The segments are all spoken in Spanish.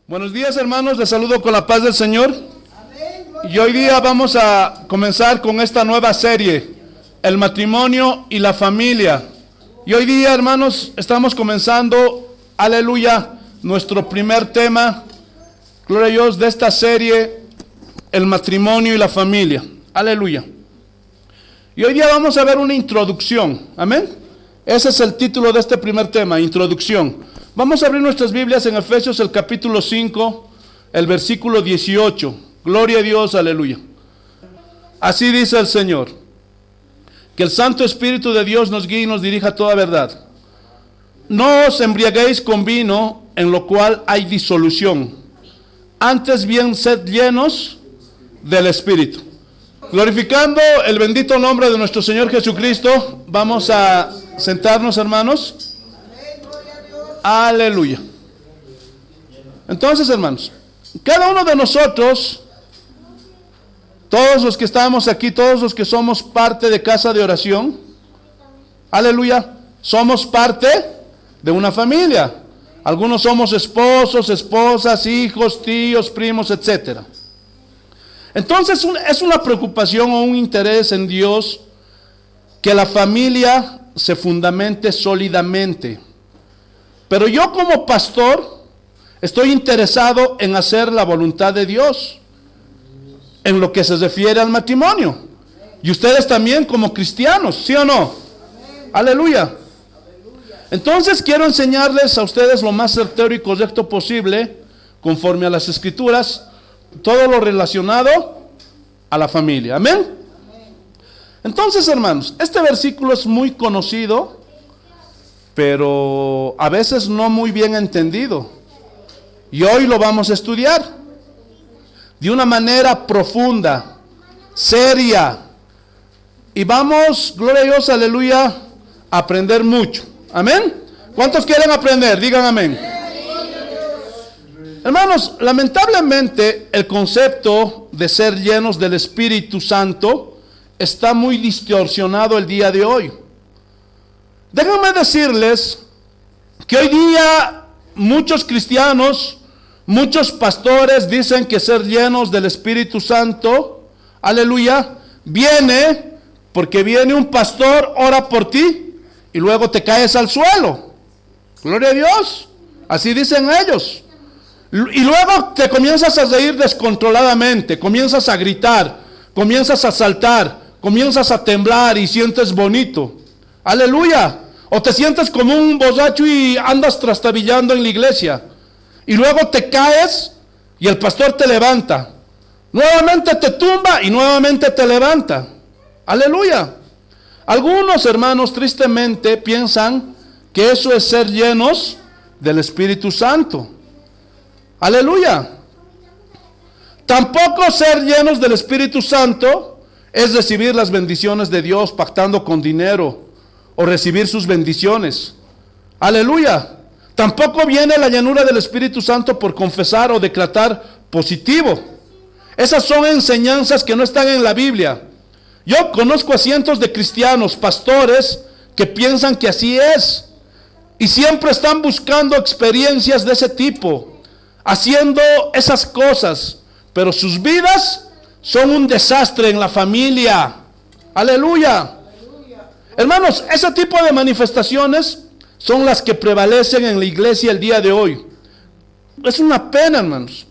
Buenos días, hermanos, les saludo con la paz del Señor. Y hoy día vamos a comenzar con esta nueva serie, el matrimonio y la familia. Y hoy día, hermanos, estamos comenzando, aleluya, nuestro primer tema, gloria a Dios, de esta serie, el matrimonio y la familia. Aleluya. Y hoy día vamos a ver una introducción, amén. Ese es el título de este primer tema, introducción. Vamos a abrir nuestras Biblias en Efesios el capítulo 5, el versículo 18. Gloria a Dios, aleluya. Así dice el Señor: que el Santo Espíritu de Dios nos guíe y nos dirija a toda verdad. No os embriaguéis con vino, en lo cual hay disolución. Antes bien, sed llenos del Espíritu. Glorificando el bendito nombre de nuestro Señor Jesucristo, vamos a sentarnos, hermanos. Aleluya. Entonces, hermanos, cada uno de nosotros, todos los que estamos aquí, todos los que somos parte de casa de oración, aleluya, somos parte de una familia. Algunos somos esposos, esposas, hijos, tíos, primos, etcétera. Entonces es una preocupación o un interés en Dios que la familia se fundamente sólidamente. Pero yo como pastor estoy interesado en hacer la voluntad de Dios en lo que se refiere al matrimonio. Y ustedes también como cristianos, ¿sí o no? Aleluya. Entonces quiero enseñarles a ustedes lo más certero y correcto posible, conforme a las Escrituras, todo lo relacionado a la familia. Amén. Entonces, hermanos, este versículo es muy conocido, pero a veces no muy bien entendido. Y hoy lo vamos a estudiar de una manera profunda, seria. Y vamos, gloria a Dios, aleluya, a aprender mucho. Amén. ¿Cuántos quieren aprender? Digan amén. Hermanos, lamentablemente el concepto de ser llenos del Espíritu Santo está muy distorsionado el día de hoy. Déjenme decirles que hoy día muchos cristianos, muchos pastores dicen que ser llenos del Espíritu Santo, aleluya, viene porque viene un pastor, ora por ti y luego te caes al suelo. Gloria a Dios. Así dicen ellos. Y luego te comienzas a reír descontroladamente, comienzas a gritar, comienzas a saltar, comienzas a temblar y sientes bonito. Aleluya. O te sientes como un borracho y andas trastabillando en la iglesia. Y luego te caes y el pastor te levanta. Nuevamente te tumba y nuevamente te levanta. Aleluya. Algunos hermanos tristemente piensan que eso es ser llenos del Espíritu Santo. Aleluya. Tampoco ser llenos del Espíritu Santo es recibir las bendiciones de Dios pactando con dinero o recibir sus bendiciones. Aleluya. Tampoco viene la llenura del Espíritu Santo por confesar o declarar positivo. Esas son enseñanzas que no están en la Biblia. Yo conozco a cientos de cristianos, pastores, que piensan que así es. Y siempre están buscando experiencias de ese tipo, haciendo esas cosas. Pero sus vidas son un desastre en la familia. Aleluya. Hermanos, ese tipo de manifestaciones son las que prevalecen en la iglesia el día de hoy. Es una pena, hermanos.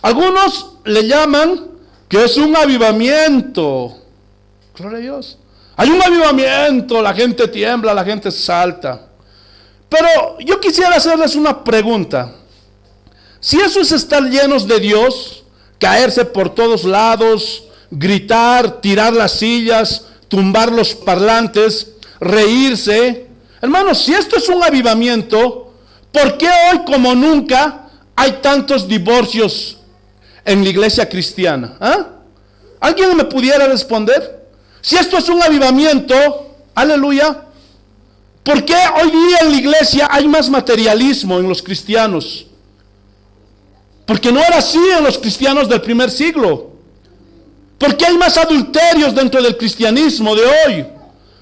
Algunos le llaman que es un avivamiento. Gloria a Dios. Hay un avivamiento, la gente tiembla, la gente salta. Pero yo quisiera hacerles una pregunta. Si eso es estar llenos de Dios, caerse por todos lados, gritar, tirar las sillas, tumbar los parlantes, reírse. Hermanos, si esto es un avivamiento, ¿por qué hoy como nunca hay tantos divorcios en la iglesia cristiana? ¿Alguien me pudiera responder? Si esto es un avivamiento, aleluya, ¿por qué hoy día en la iglesia hay más materialismo en los cristianos? Porque no era así en los cristianos del primer siglo. ¿Por qué hay más adulterios dentro del cristianismo de hoy?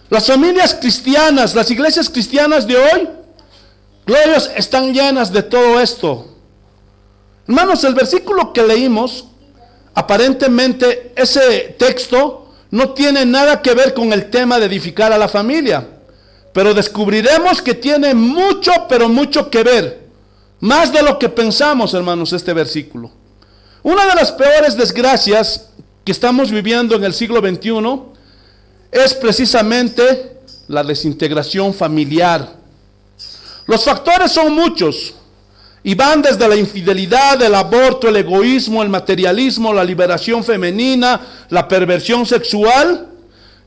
Las familias cristianas, las iglesias cristianas de hoy, gloria a Dios, están llenas de todo esto. Hermanos, el versículo que leímos, aparentemente ese texto no tiene nada que ver con el tema de edificar a la familia, pero descubriremos que tiene mucho, pero mucho que ver, más de lo que pensamos, hermanos, este versículo. Una de las peores desgracias que estamos viviendo en el siglo XXI es precisamente la desintegración familiar. Los factores son muchos y van desde la infidelidad, el aborto, el egoísmo, el materialismo, la liberación femenina, la perversión sexual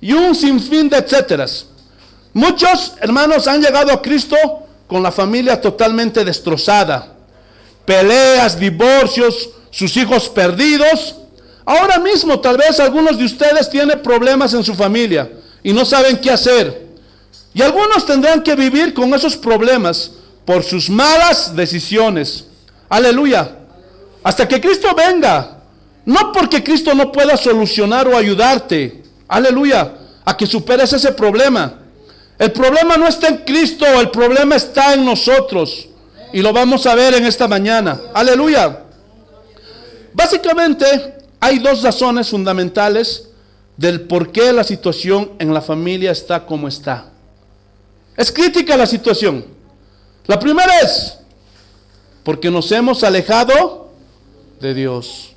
y un sinfín de etcéteras. Muchos hermanos han llegado a Cristo con la familia totalmente destrozada, peleas, divorcios, sus hijos perdidos. Ahora mismo tal vez algunos de ustedes tienen problemas en su familia y no saben qué hacer. Y algunos tendrán que vivir con esos problemas por sus malas decisiones. Aleluya. Hasta que Cristo venga. No porque Cristo no pueda solucionar o ayudarte. Aleluya. A que superes ese problema. El problema no está en Cristo, el problema está en nosotros. Y lo vamos a ver en esta mañana. Aleluya. Básicamente hay dos razones fundamentales del por qué la situación en la familia está como está. Es crítica la situación. La primera es porque nos hemos alejado de Dios.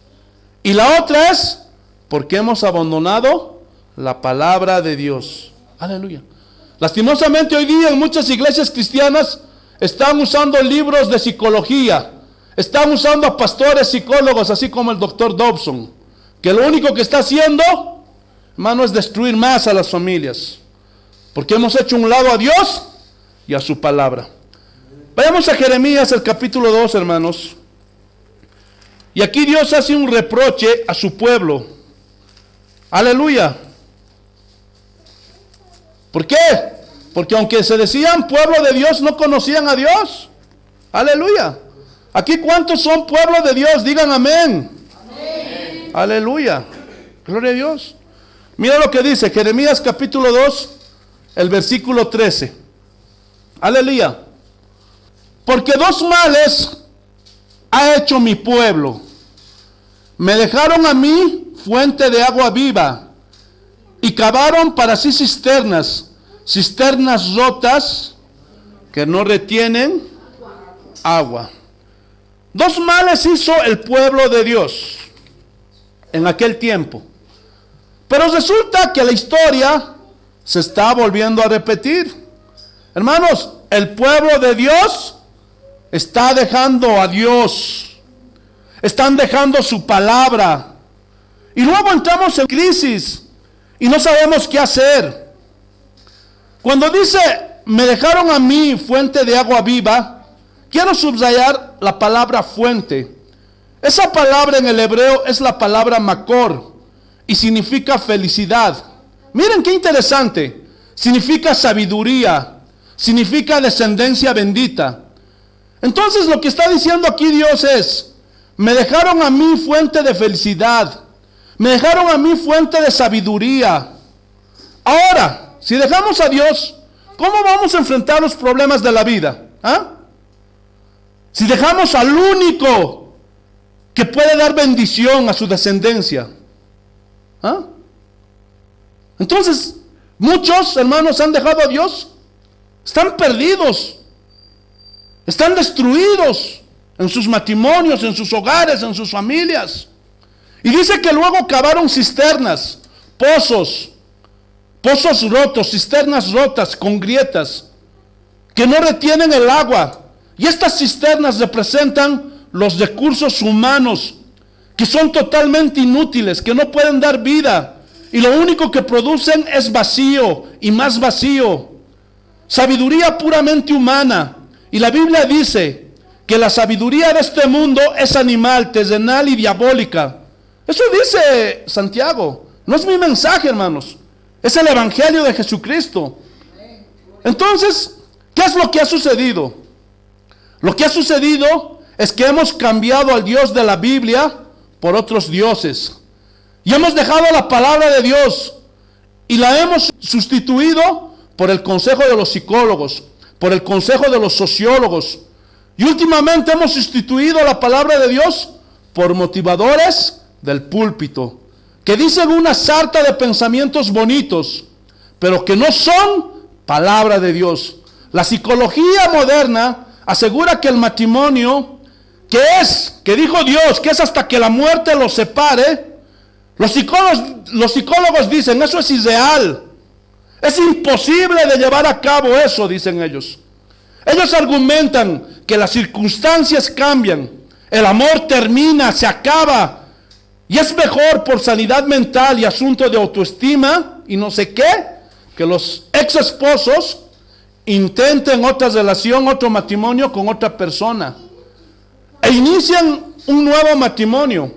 Y la otra es porque hemos abandonado la palabra de Dios. Aleluya. Lastimosamente hoy día en muchas iglesias cristianas están usando libros de psicología. Están usando a pastores psicólogos así como el doctor Dobson, que lo único que está haciendo, hermano, es destruir más a las familias. Porque hemos hecho un lado a Dios y a su palabra. Vayamos a Jeremías, el capítulo 2, hermanos. Y aquí Dios hace un reproche a su pueblo. Aleluya. ¿Por qué? Porque aunque se decían pueblo de Dios, no conocían a Dios. Aleluya. Aquí, ¿cuántos son pueblo de Dios? Digan amén. Amén. Aleluya. Gloria a Dios. Mira lo que dice Jeremías capítulo 2, el versículo 13. Aleluya. Porque dos males ha hecho mi pueblo. Me dejaron a mí fuente de agua viva y cavaron para sí cisternas, cisternas rotas que no retienen agua. Dos males hizo el pueblo de Dios en aquel tiempo. Pero resulta que la historia se está volviendo a repetir. Hermanos, el pueblo de Dios está dejando a Dios. Están dejando su palabra. Y luego entramos en crisis y no sabemos qué hacer. Cuando dice, me dejaron a mí fuente de agua viva, quiero subrayar la palabra fuente. Esa palabra en el hebreo es la palabra makor y significa felicidad. Miren qué interesante. Significa sabiduría, significa descendencia bendita. Entonces lo que está diciendo aquí Dios es, me dejaron a mí fuente de felicidad, me dejaron a mí fuente de sabiduría. Ahora, si dejamos a Dios, ¿cómo vamos a enfrentar los problemas de la vida? Si dejamos al único que puede dar bendición a su descendencia. Entonces, muchos hermanos han dejado a Dios, están perdidos, están destruidos en sus matrimonios, en sus hogares, en sus familias. Y dice que luego cavaron cisternas, pozos rotos, cisternas rotas con grietas que no retienen el agua. Y estas cisternas representan los recursos humanos que son totalmente inútiles, que no pueden dar vida. Y lo único que producen es vacío y más vacío. Sabiduría puramente humana. Y la Biblia dice que la sabiduría de este mundo es animal, terrenal y diabólica. Eso dice Santiago. No es mi mensaje, hermanos. Es el Evangelio de Jesucristo. Entonces, ¿qué es lo que ha sucedido? Lo que ha sucedido es que hemos cambiado al Dios de la Biblia por otros dioses. Y hemos dejado la palabra de Dios y la hemos sustituido por el consejo de los psicólogos, por el consejo de los sociólogos. Y últimamente hemos sustituido la palabra de Dios por motivadores del púlpito, que dicen una sarta de pensamientos bonitos, pero que no son palabra de Dios. La psicología moderna asegura que el matrimonio, que dijo Dios, que es hasta que la muerte los separe. Los psicólogos dicen, eso es irreal. Es imposible de llevar a cabo eso, dicen ellos. Ellos argumentan que las circunstancias cambian, el amor termina, se acaba, y es mejor por sanidad mental y asunto de autoestima y no sé qué, que los ex esposos intenten otra relación, otro matrimonio con otra persona e inician un nuevo matrimonio.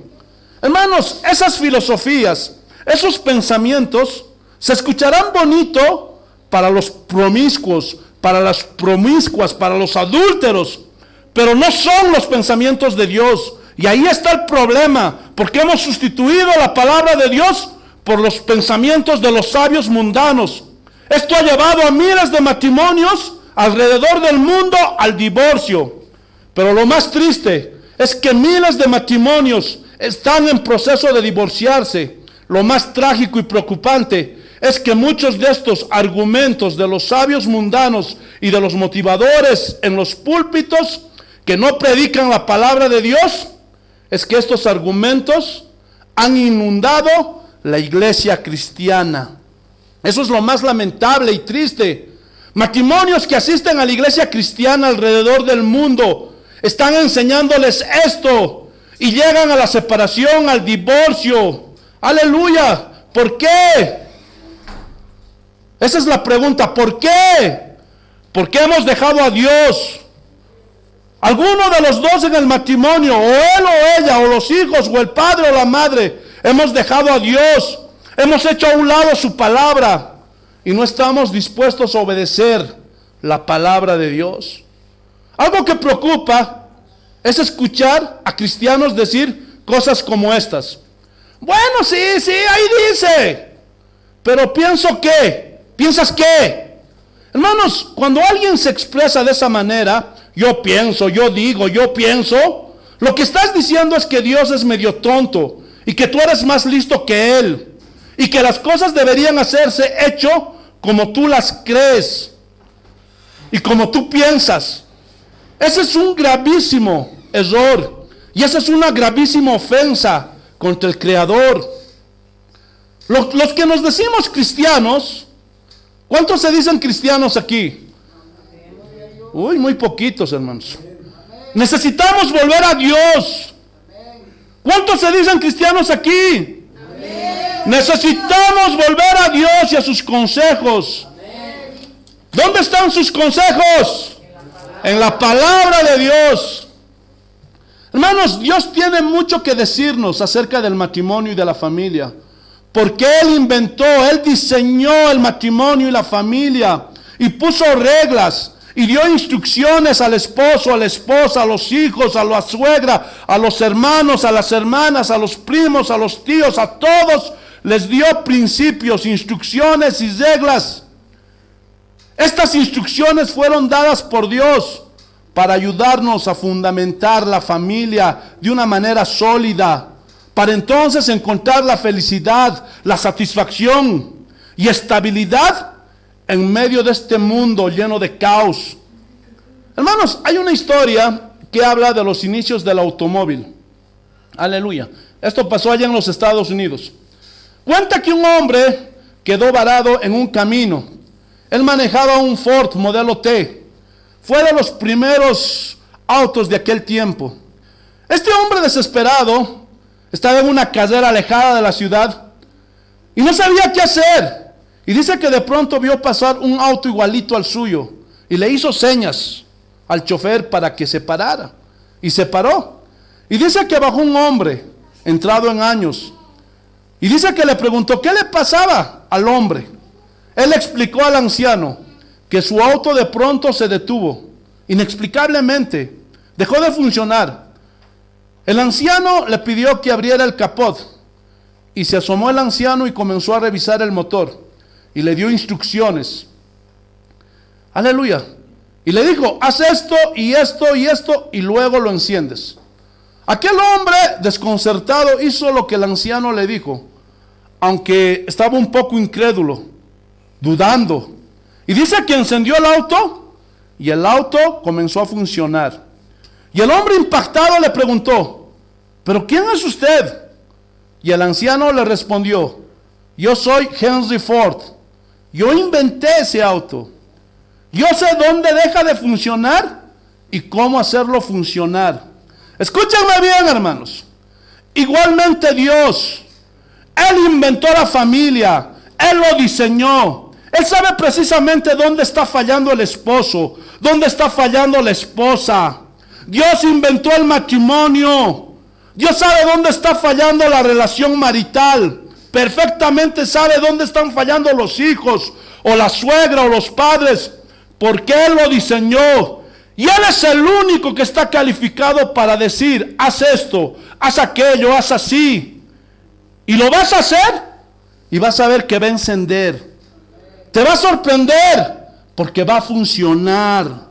Hermanos, esas filosofías, esos pensamientos se escucharán bonito para los promiscuos, para las promiscuas, para los adúlteros, pero no son los pensamientos de Dios. Y ahí está el problema, porque hemos sustituido la palabra de Dios por los pensamientos de los sabios mundanos. Esto ha llevado a miles de matrimonios alrededor del mundo al divorcio. Pero lo más triste es que miles de matrimonios están en proceso de divorciarse. Lo más trágico y preocupante es que muchos de estos argumentos de los sabios mundanos y de los motivadores en los púlpitos que no predican la palabra de Dios, es que estos argumentos han inundado la iglesia cristiana. Eso es lo más lamentable y triste. Matrimonios que asisten a la iglesia cristiana alrededor del mundo están enseñándoles esto y llegan a la separación, al divorcio. Aleluya. ¿Por qué? Esa es la pregunta. ¿Por qué? ¿Por qué hemos dejado a Dios? Alguno de los dos en el matrimonio, o él o ella, o los hijos, o el padre o la madre, hemos dejado a Dios. Hemos hecho a un lado su palabra y no estamos dispuestos a obedecer la palabra de Dios. Algo que preocupa es escuchar a cristianos decir cosas como estas. Bueno, sí, ahí dice. Pero pienso que, ¿piensas qué? Hermanos, cuando alguien se expresa de esa manera, yo pienso, yo digo, yo pienso, lo que estás diciendo es que Dios es medio tonto y que tú eres más listo que Él y que las cosas deberían hacerse hecho como tú las crees y como tú piensas. Ese es un gravísimo error y esa es una gravísima ofensa contra el Creador. Los que nos decimos cristianos, ¿cuántos se dicen cristianos aquí? Uy, muy poquitos, hermanos. Necesitamos volver a Dios. ¿Cuántos se dicen cristianos aquí? Necesitamos volver a Dios y a sus consejos. ¿Dónde están sus consejos? En la palabra de Dios. Hermanos, Dios tiene mucho que decirnos acerca del matrimonio y de la familia. Porque Él inventó, Él diseñó el matrimonio y la familia y puso reglas y dio instrucciones al esposo, a la esposa, a los hijos, a la suegra, a los hermanos, a las hermanas, a los primos, a los tíos, a todos les dio principios, instrucciones y reglas. Estas instrucciones fueron dadas por Dios para ayudarnos a fundamentar la familia de una manera sólida, para entonces encontrar la felicidad, la satisfacción y estabilidad en medio de este mundo lleno de caos. Hermanos, hay una historia que habla de los inicios del automóvil. Aleluya. Esto pasó allá en los Estados Unidos. Cuenta que un hombre quedó varado en un camino. Él manejaba un Ford modelo T. Fue de los primeros autos de aquel tiempo. Este hombre desesperado estaba en una carrera alejada de la ciudad y no sabía qué hacer. Y dice que de pronto vio pasar un auto igualito al suyo y le hizo señas al chofer para que se parara. Y se paró. Y dice que bajó un hombre entrado en años. Y dice que le preguntó qué le pasaba al hombre. Él explicó al anciano que su auto de pronto se detuvo, inexplicablemente, dejó de funcionar. El anciano le pidió que abriera el capot y se asomó el anciano y comenzó a revisar el motor y le dio instrucciones. Aleluya. Y le dijo, haz esto y esto y esto y luego lo enciendes. Aquel hombre desconcertado hizo lo que el anciano le dijo, aunque estaba un poco incrédulo, dudando. Y dice que encendió el auto y el auto comenzó a funcionar. Y el hombre impactado le preguntó, ¿pero quién es usted? Y el anciano le respondió, yo soy Henry Ford. Yo inventé ese auto. Yo sé dónde deja de funcionar y cómo hacerlo funcionar. Escúchenme bien, hermanos. Igualmente Dios, Él inventó la familia, Él lo diseñó. Él sabe precisamente dónde está fallando el esposo, dónde está fallando la esposa. Dios inventó el matrimonio. Dios sabe dónde está fallando la relación marital. Perfectamente sabe dónde están fallando los hijos, o la suegra, o los padres, porque Él lo diseñó. Y Él es el único que está calificado para decir, haz esto, haz aquello, haz así. Y lo vas a hacer, y vas a ver que va a encender. Te va a sorprender, porque va a funcionar.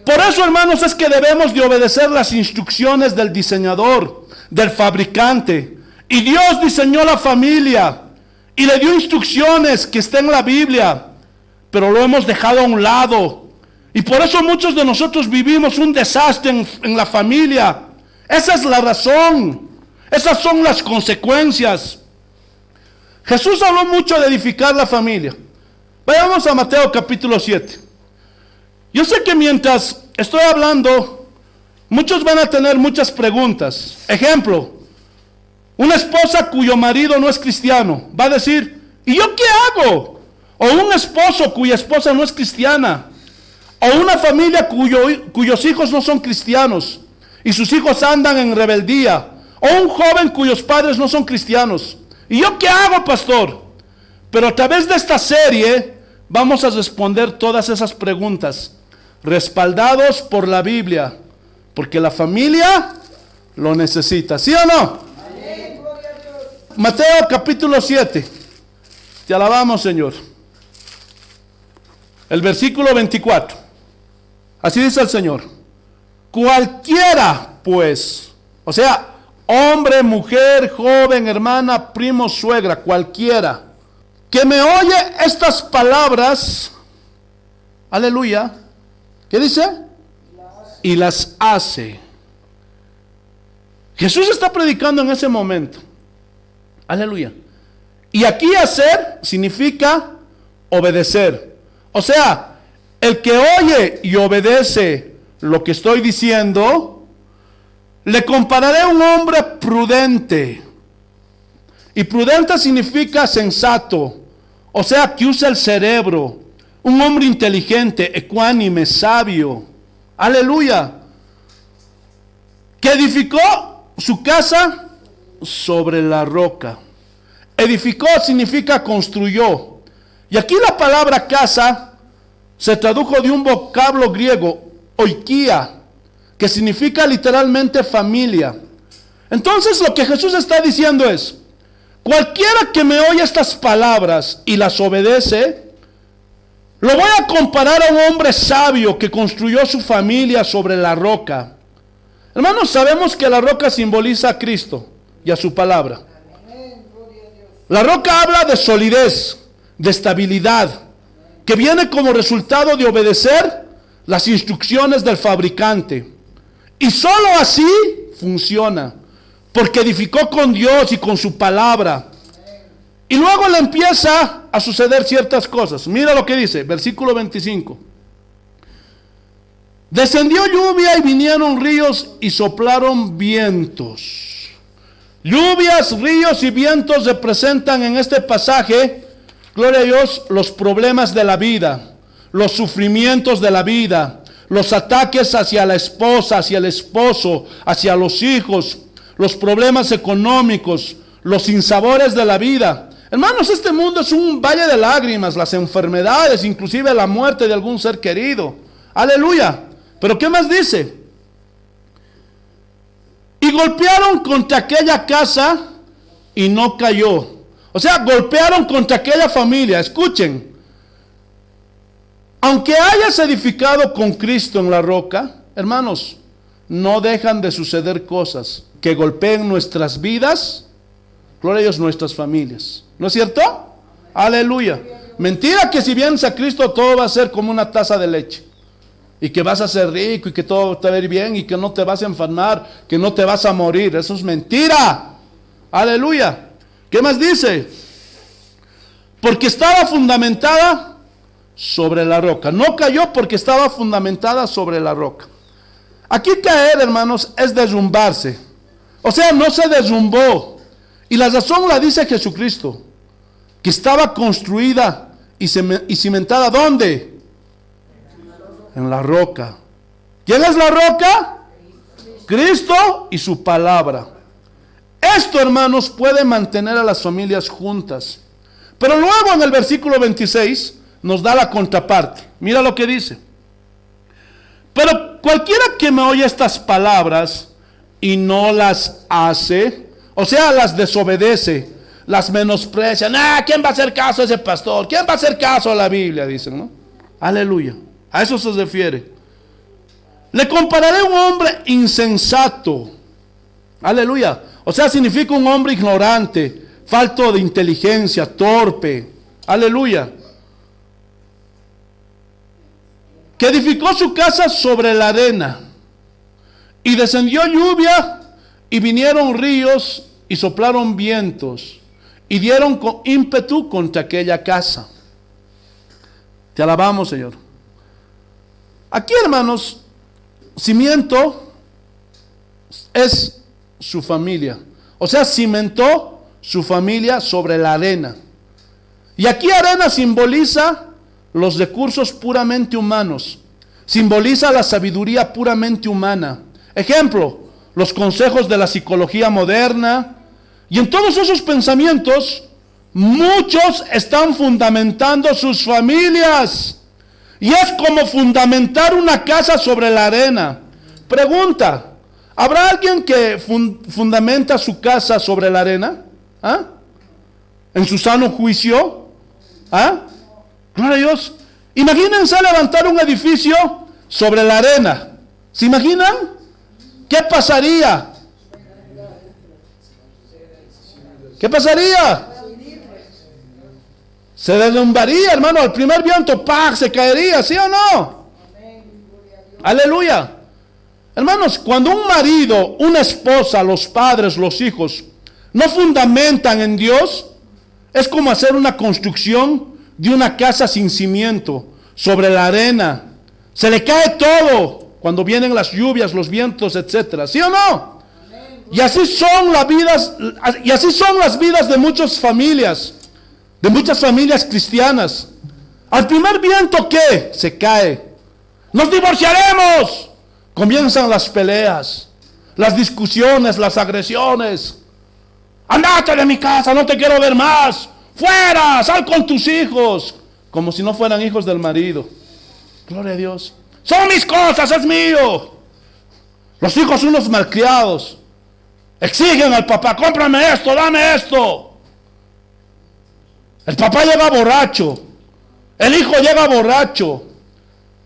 Por eso, hermanos, es que debemos de obedecer las instrucciones del diseñador, del fabricante. Y Dios diseñó la familia y le dio instrucciones que está en la Biblia, pero lo hemos dejado a un lado. Y por eso muchos de nosotros vivimos un desastre en la familia. Esa es la razón. Esas son las consecuencias. Jesús habló mucho de edificar la familia. Vayamos a Mateo capítulo 7. Yo sé que mientras estoy hablando, muchos van a tener muchas preguntas. Ejemplo, una esposa cuyo marido no es cristiano va a decir, ¿y yo qué hago? O un esposo cuya esposa no es cristiana. O una familia cuyos hijos no son cristianos y sus hijos andan en rebeldía. O un joven cuyos padres no son cristianos. ¿Y yo qué hago, pastor? Pero a través de esta serie vamos a responder todas esas preguntas, respaldados por la Biblia, porque la familia lo necesita. ¿Sí o no? Amén. Mateo capítulo 7. Te alabamos, Señor. El versículo 24. Así dice el Señor. Cualquiera, pues, o sea, hombre, mujer, joven, hermana, primo, suegra, cualquiera, que me oye estas palabras, aleluya, ¿qué dice? Y las hace. Jesús está predicando en ese momento, aleluya. Y aquí hacer significa obedecer. O sea, el que oye y obedece lo que estoy diciendo, le compararé a un hombre prudente. Y prudente significa sensato, o sea, que usa el cerebro. Un hombre inteligente, ecuánime, sabio. Aleluya. Que edificó su casa sobre la roca. Edificó significa construyó. Y aquí la palabra casa se tradujo de un vocablo griego, oikia, que significa literalmente familia. Entonces lo que Jesús está diciendo es, cualquiera que me oye estas palabras y las obedece, lo voy a comparar a un hombre sabio que construyó su familia sobre la roca. Hermanos, sabemos que la roca simboliza a Cristo y a su palabra. La roca habla de solidez, de estabilidad, que viene como resultado de obedecer las instrucciones del fabricante. Y solo así funciona, porque edificó con Dios y con su palabra. Y luego le empieza a suceder ciertas cosas. Mira lo que dice, versículo 25. Descendió lluvia y vinieron ríos y soplaron vientos. Lluvias, ríos y vientos representan en este pasaje, gloria a Dios, los problemas de la vida, los sufrimientos de la vida, los ataques hacia la esposa, hacia el esposo, hacia los hijos, los problemas económicos, los sinsabores de la vida. Hermanos, este mundo es un valle de lágrimas, las enfermedades, inclusive la muerte de algún ser querido. Aleluya. Pero ¿qué más dice? Y golpearon contra aquella casa y no cayó. O sea, golpearon contra aquella familia. Escuchen. Aunque hayas edificado con Cristo en la roca, hermanos, no dejan de suceder cosas que golpeen nuestras vidas, gloria a Dios, nuestras familias. ¿No es cierto? Aleluya. Mentira que si vienes a Cristo todo va a ser como una taza de leche. Y que vas a ser rico y que todo te va a ir bien y que no te vas a enfermar, que no te vas a morir. Eso es mentira. Aleluya. ¿Qué más dice? Porque estaba fundamentada sobre la roca. No cayó porque estaba fundamentada sobre la roca. Aquí caer, hermanos, es derrumbarse. O sea, no se derrumbó. Y la razón la dice Jesucristo. Que estaba construida y cimentada, ¿dónde? En la roca. ¿Quién es la roca? Cristo y su palabra. Esto, hermanos, puede mantener a las familias juntas. Pero luego en el versículo 26 nos da la contraparte. Mira lo que dice. Pero cualquiera que me oye estas palabras y no las hace, o sea, las desobedece, las menosprecia. ¿Quién va a hacer caso a ese pastor? ¿Quién va a hacer caso a la Biblia? Dicen, ¿no? Aleluya. A eso se refiere. Le compararé a un hombre insensato. Aleluya. O sea, significa un hombre ignorante, falto de inteligencia, torpe. Aleluya. Que edificó su casa sobre la arena. Y descendió lluvia, y vinieron ríos, y soplaron vientos, y dieron con ímpetu contra aquella casa. Te alabamos, Señor. Aquí, hermanos, cimiento es su familia. O sea, cimentó su familia sobre la arena. Y aquí arena simboliza los recursos puramente humanos. Simboliza la sabiduría puramente humana. Ejemplo, los consejos de la psicología moderna. Y en todos esos pensamientos, muchos están fundamentando sus familias. Y es como fundamentar una casa sobre la arena. Pregunta, ¿habrá alguien que fundamenta su casa sobre la arena? ¿En su sano juicio? Gloria a Dios. Imagínense levantar un edificio sobre la arena. ¿Se imaginan? ¿Qué pasaría? ¿Qué pasaría? Se derrumbaría, hermano. Al primer viento, ¡pah!, se caería, ¿sí o no? Aleluya. Hermanos, cuando un marido, una esposa, los padres, los hijos, no fundamentan en Dios, es como hacer una construcción de una casa sin cimiento, sobre la arena. Se le cae todo cuando vienen las lluvias, los vientos, etcétera. ¿Sí o no? Y así son las vidas de muchas familias, de muchas familias cristianas. Al primer viento, ¿qué? Se cae. Nos divorciaremos. Comienzan las peleas, las discusiones, las agresiones. Andate de mi casa, no te quiero ver más. Fuera, sal con tus hijos. Como si no fueran hijos del marido. Gloria a Dios. Son mis cosas, es mío. Los hijos son unos malcriados. Exigen al papá, cómprame esto, dame esto. El papá llega borracho. El hijo llega borracho.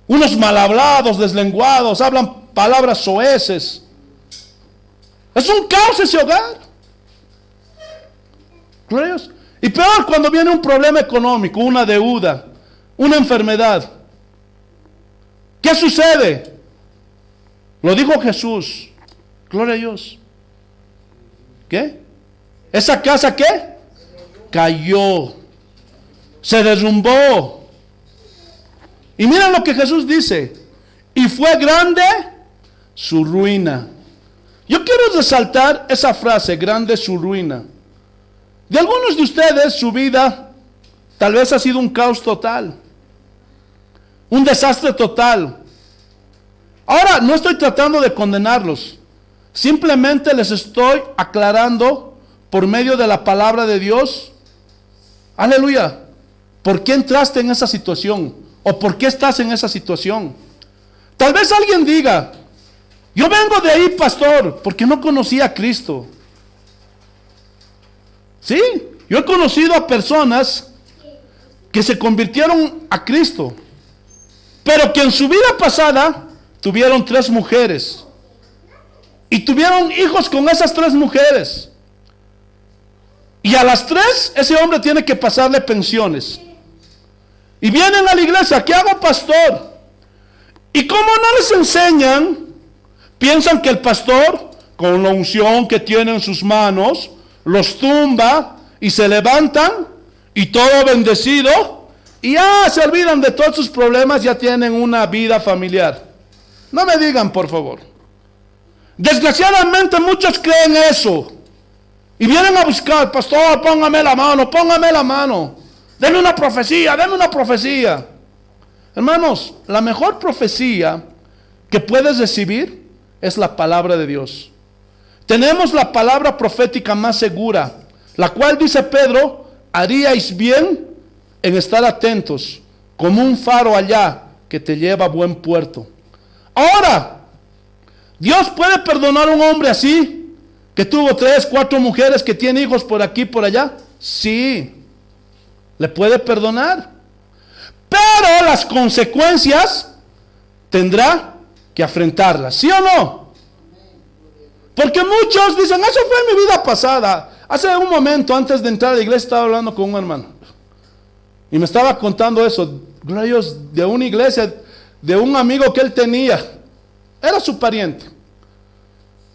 Unos mal hablados, deslenguados, hablan palabras soeces. Es un caos ese hogar. Gloria a Dios. Y peor cuando viene un problema económico, una deuda, una enfermedad. ¿Qué sucede? Lo dijo Jesús. Gloria a Dios. ¿Qué? ¿Esa casa qué? Cayó. Se derrumbó. Y miren lo que Jesús dice. Y fue grande su ruina. Yo quiero resaltar esa frase, grande su ruina. De algunos de ustedes, su vida tal vez ha sido un caos total. Un desastre total. Ahora, no estoy tratando de condenarlos. Simplemente les estoy aclarando por medio de la palabra de Dios. Aleluya. ¿Por qué entraste en esa situación? ¿O por qué estás en esa situación? Tal vez alguien diga, yo vengo de ahí, pastor, porque no conocía a Cristo. Sí, yo he conocido a personas que se convirtieron a Cristo. pero que en su vida pasada tuvieron 3 mujeres y tuvieron hijos con esas 3 mujeres. Y a las 3 ese hombre tiene que pasarle pensiones. Y vienen a la iglesia, ¿qué hago, pastor? Y como no les enseñan, piensan que el pastor, con la unción que tiene en sus manos, los tumba y se levantan y todo bendecido, y ya se olvidan de todos sus problemas, ya tienen una vida familiar. No me digan, por favor. Desgraciadamente muchos creen eso y vienen a buscar, pastor, póngame la mano, deme una profecía. Hermanos, la mejor profecía que puedes recibir es la palabra de Dios. Tenemos la palabra profética más segura, la cual dice Pedro, haríais bien en estar atentos, como un faro allá que te lleva a buen puerto. Ahora, ¿Dios puede perdonar a un hombre así, que tuvo 3, 4 mujeres, que tiene hijos por aquí, por allá? Sí, le puede perdonar. Pero las consecuencias tendrá que afrontarlas, ¿sí o no? Porque muchos dicen, eso fue mi vida pasada. Hace un momento, antes de entrar a la iglesia, estaba hablando con un hermano. Y me estaba contando eso, gloria a Dios, de una iglesia, de un amigo que él tenía. Era su pariente.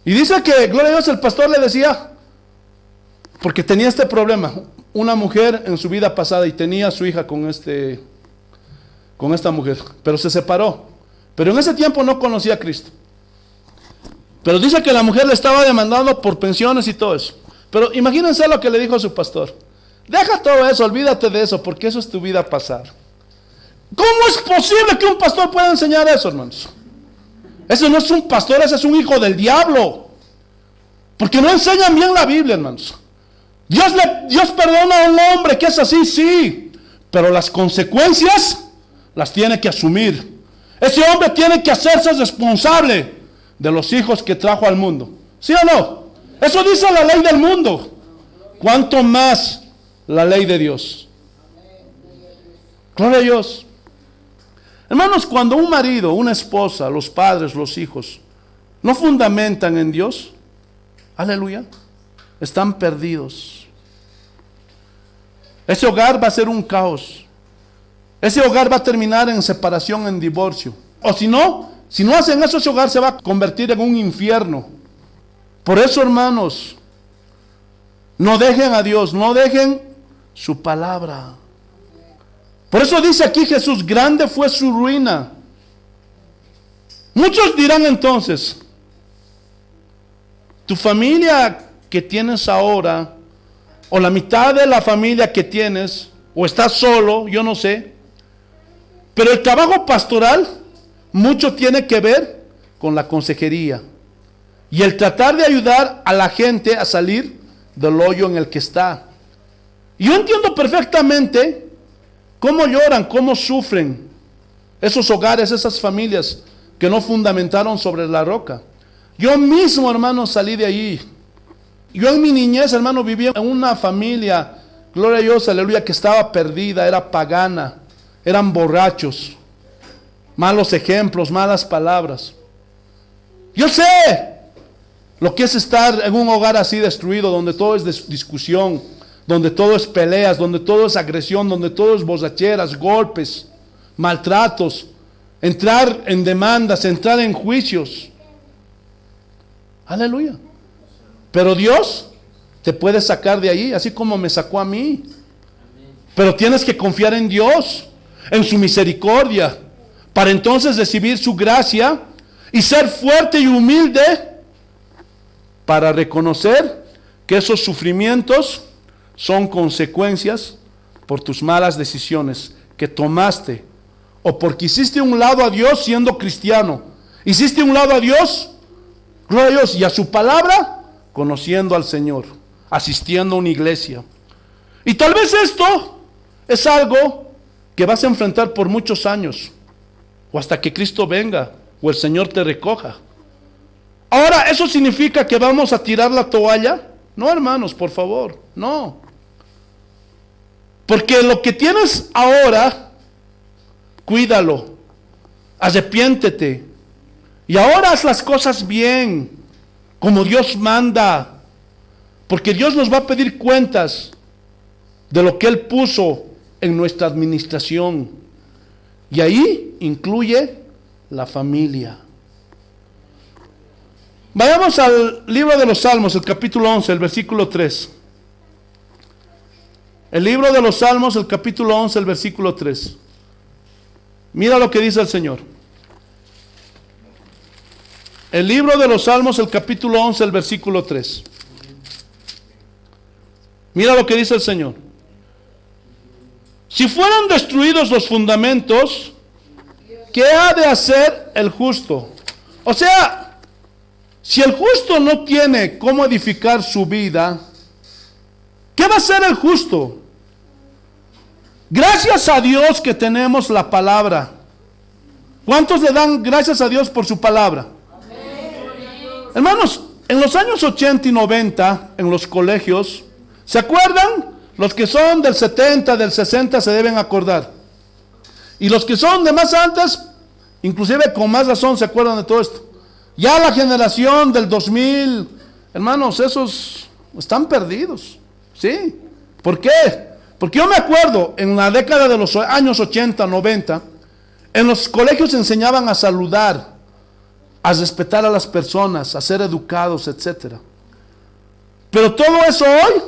Y dice que, gloria a Dios, el pastor le decía, porque tenía este problema, una mujer en su vida pasada y tenía a su hija con esta mujer, pero se separó. Pero en ese tiempo no conocía a Cristo. Pero dice que la mujer le estaba demandando por pensiones y todo eso. Pero imagínense lo que le dijo a su pastor. Deja todo eso, olvídate de eso, porque eso es tu vida pasada. ¿Cómo es posible que un pastor pueda enseñar eso, hermanos? Ese no es un pastor, ese es un hijo del diablo. Porque no enseñan bien la Biblia, hermanos. Dios perdona a un hombre que es así, sí. Pero las consecuencias las tiene que asumir. Ese hombre tiene que hacerse responsable de los hijos que trajo al mundo. ¿Sí o no? Eso dice la ley del mundo. ¿Cuánto más la ley de Dios? Gloria a Dios. Hermanos, cuando un marido, una esposa, los padres, los hijos, no fundamentan en Dios, aleluya, están perdidos. Ese hogar va a ser un caos. Ese hogar va a terminar en separación, en divorcio. O si no hacen eso, ese hogar se va a convertir en un infierno. Por eso, hermanos, no dejen a Dios, no dejen su palabra. Por eso dice aquí Jesús, grande fue su ruina. Muchos dirán entonces, tu familia que tienes ahora, o la mitad de la familia que tienes, o estás solo, yo no sé, pero el trabajo pastoral mucho tiene que ver con la consejería y el tratar de ayudar a la gente a salir del hoyo en el que está. Yo entiendo perfectamente cómo lloran, cómo sufren esos hogares, esas familias que no fundamentaron sobre la roca. Yo mismo, hermano, salí de allí. Yo en mi niñez, hermano, vivía en una familia, gloria a Dios, aleluya, que estaba perdida, era pagana, eran borrachos, malos ejemplos, malas palabras. Yo sé lo que es estar en un hogar así destruido, donde todo es discusión, donde todo es peleas, donde todo es agresión, donde todo es borracheras, golpes, maltratos, entrar en demandas, entrar en juicios. Aleluya. Pero Dios te puede sacar de ahí, así como me sacó a mí. Pero tienes que confiar en Dios, en su misericordia, para entonces recibir su gracia y ser fuerte y humilde para reconocer que esos sufrimientos son consecuencias por tus malas decisiones que tomaste, o porque hiciste un lado a Dios siendo cristiano, hiciste un lado a Dios, gloria a Dios, y a su palabra, conociendo al Señor, asistiendo a una iglesia. Y tal vez esto es algo que vas a enfrentar por muchos años, o hasta que Cristo venga, o el Señor te recoja. Ahora, ¿eso significa que vamos a tirar la toalla? No, hermanos, por favor, no. Porque lo que tienes ahora, cuídalo, arrepiéntete. Y ahora haz las cosas bien, como Dios manda. Porque Dios nos va a pedir cuentas de lo que Él puso en nuestra administración. Y ahí incluye la familia. Vayamos al libro de los Salmos, el capítulo 11, el versículo 3. El libro de los Salmos, el capítulo 11, el versículo 3. Mira lo que dice el Señor. El libro de los Salmos, el capítulo 11, el versículo 3. Mira lo que dice el Señor. Si fueran destruidos los fundamentos, ¿qué ha de hacer el justo? O sea, si el justo no tiene cómo edificar su vida, ¿qué va a hacer el justo? Gracias a Dios que tenemos la palabra. ¿Cuántos le dan gracias a Dios por su palabra? Amén. Hermanos, en los años 80 y 90, en los colegios, ¿se acuerdan? Los que son del 70, del 60 se deben acordar. Y los que son de más antes, inclusive con más razón se acuerdan de todo esto. Ya la generación del 2000, hermanos, esos están perdidos. ¿Sí? ¿Por qué? Porque yo me acuerdo, en la década de los años 80, 90, en los colegios enseñaban a saludar, a respetar a las personas, a ser educados, etc. Pero todo eso hoy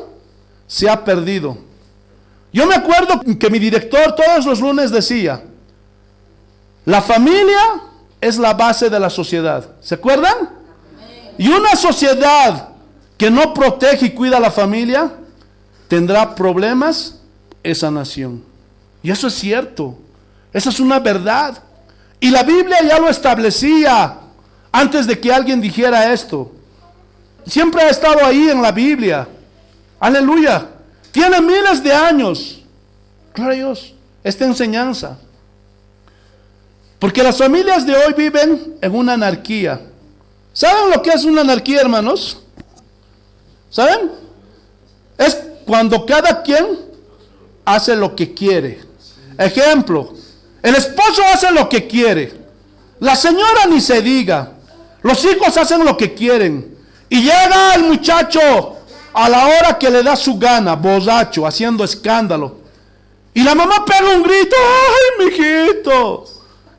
se ha perdido. Yo me acuerdo que mi director todos los lunes decía, la familia es la base de la sociedad. ¿Se acuerdan? Y una sociedad que no protege y cuida a la familia, tendrá problemas esa nación. Y eso es cierto. Esa es una verdad. Y la Biblia ya lo establecía antes de que alguien dijera esto. Siempre ha estado ahí en la Biblia. Aleluya. Tiene miles de años. Gloria a Dios. Esta enseñanza. Porque las familias de hoy viven en una anarquía. ¿Saben lo que es una anarquía, hermanos? ¿Saben? Es cuando cada quien hace lo que quiere. Ejemplo, el esposo hace lo que quiere. La señora ni se diga. Los hijos hacen lo que quieren. Y llega el muchacho a la hora que le da su gana, borracho, haciendo escándalo. Y la mamá pega un grito, ¡ay, mijito!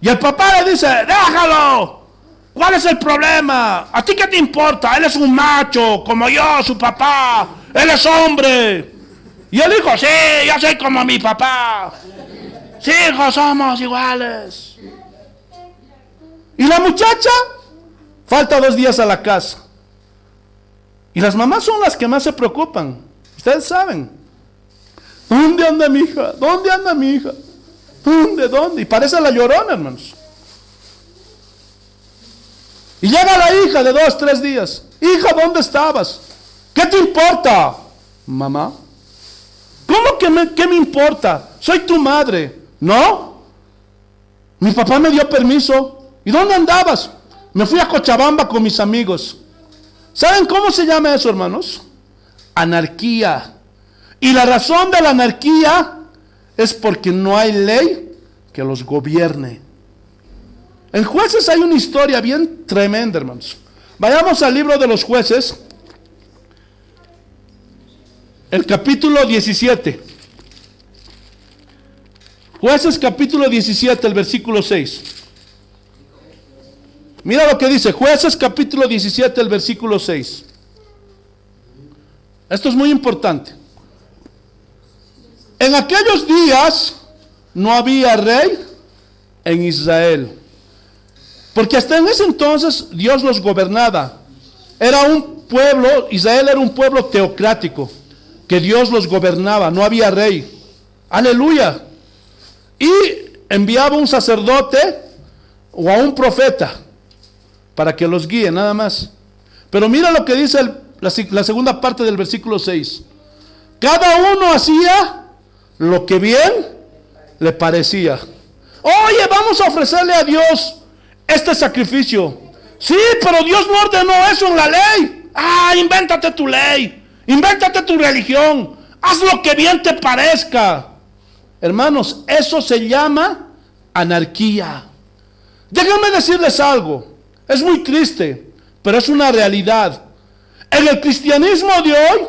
Y el papá le dice, déjalo. ¿Cuál es el problema? ¿A ti qué te importa? Él es un macho, como yo, su papá. Él es hombre. Y el hijo, sí, yo soy como mi papá. Sí, hijos, somos iguales. Y la muchacha falta 2 días a la casa. Y las mamás son las que más se preocupan. Ustedes saben. ¿Dónde anda mi hija? ¿Dónde anda mi hija? ¿Dónde? Y parece la Llorona, hermanos. Y llega la hija de 2, 3 días. Hija, ¿dónde estabas? ¿Qué te importa? Mamá. ¿Cómo que qué me importa? Soy tu madre. ¿No? Mi papá me dio permiso. ¿Y dónde andabas? Me fui a Cochabamba con mis amigos. ¿Saben cómo se llama eso, hermanos? Anarquía. Y la razón de la anarquía es porque no hay ley que los gobierne. En Jueces hay una historia bien tremenda, hermanos. Vayamos al libro de los Jueces, el capítulo 17. Jueces capítulo 17, el versículo 6. Mira lo que dice, Jueces capítulo 17, el versículo 6. Esto es muy importante. En aquellos días no había rey en Israel, porque hasta en ese entonces Dios los gobernaba. Era un pueblo, Israel era un pueblo teocrático, que Dios los gobernaba, no había rey. Aleluya. Y enviaba un sacerdote o a un profeta para que los guíe, nada más. Pero mira lo que dice la segunda parte del versículo 6. Cada uno hacía lo que bien le parecía. Oye, vamos a ofrecerle a Dios este sacrificio. Sí, pero Dios no ordenó eso en la ley. Invéntate tu ley, invéntate tu religión, haz lo que bien te parezca. Hermanos, eso se llama anarquía. Déjenme decirles algo, es muy triste, pero es una realidad. En el cristianismo de hoy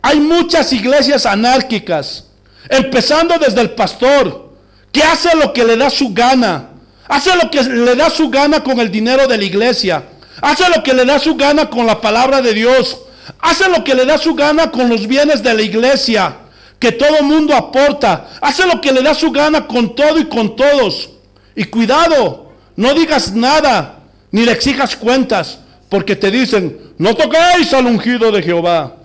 hay muchas iglesias anárquicas, empezando desde el pastor, que hace lo que le da su gana, hace lo que le da su gana con el dinero de la iglesia, hace lo que le da su gana con la palabra de Dios, hace lo que le da su gana con los bienes de la iglesia, que todo mundo aporta, hace lo que le da su gana con todo y con todos. Y cuidado, no digas nada, ni le exijas cuentas, porque te dicen, no toquéis al ungido de Jehová.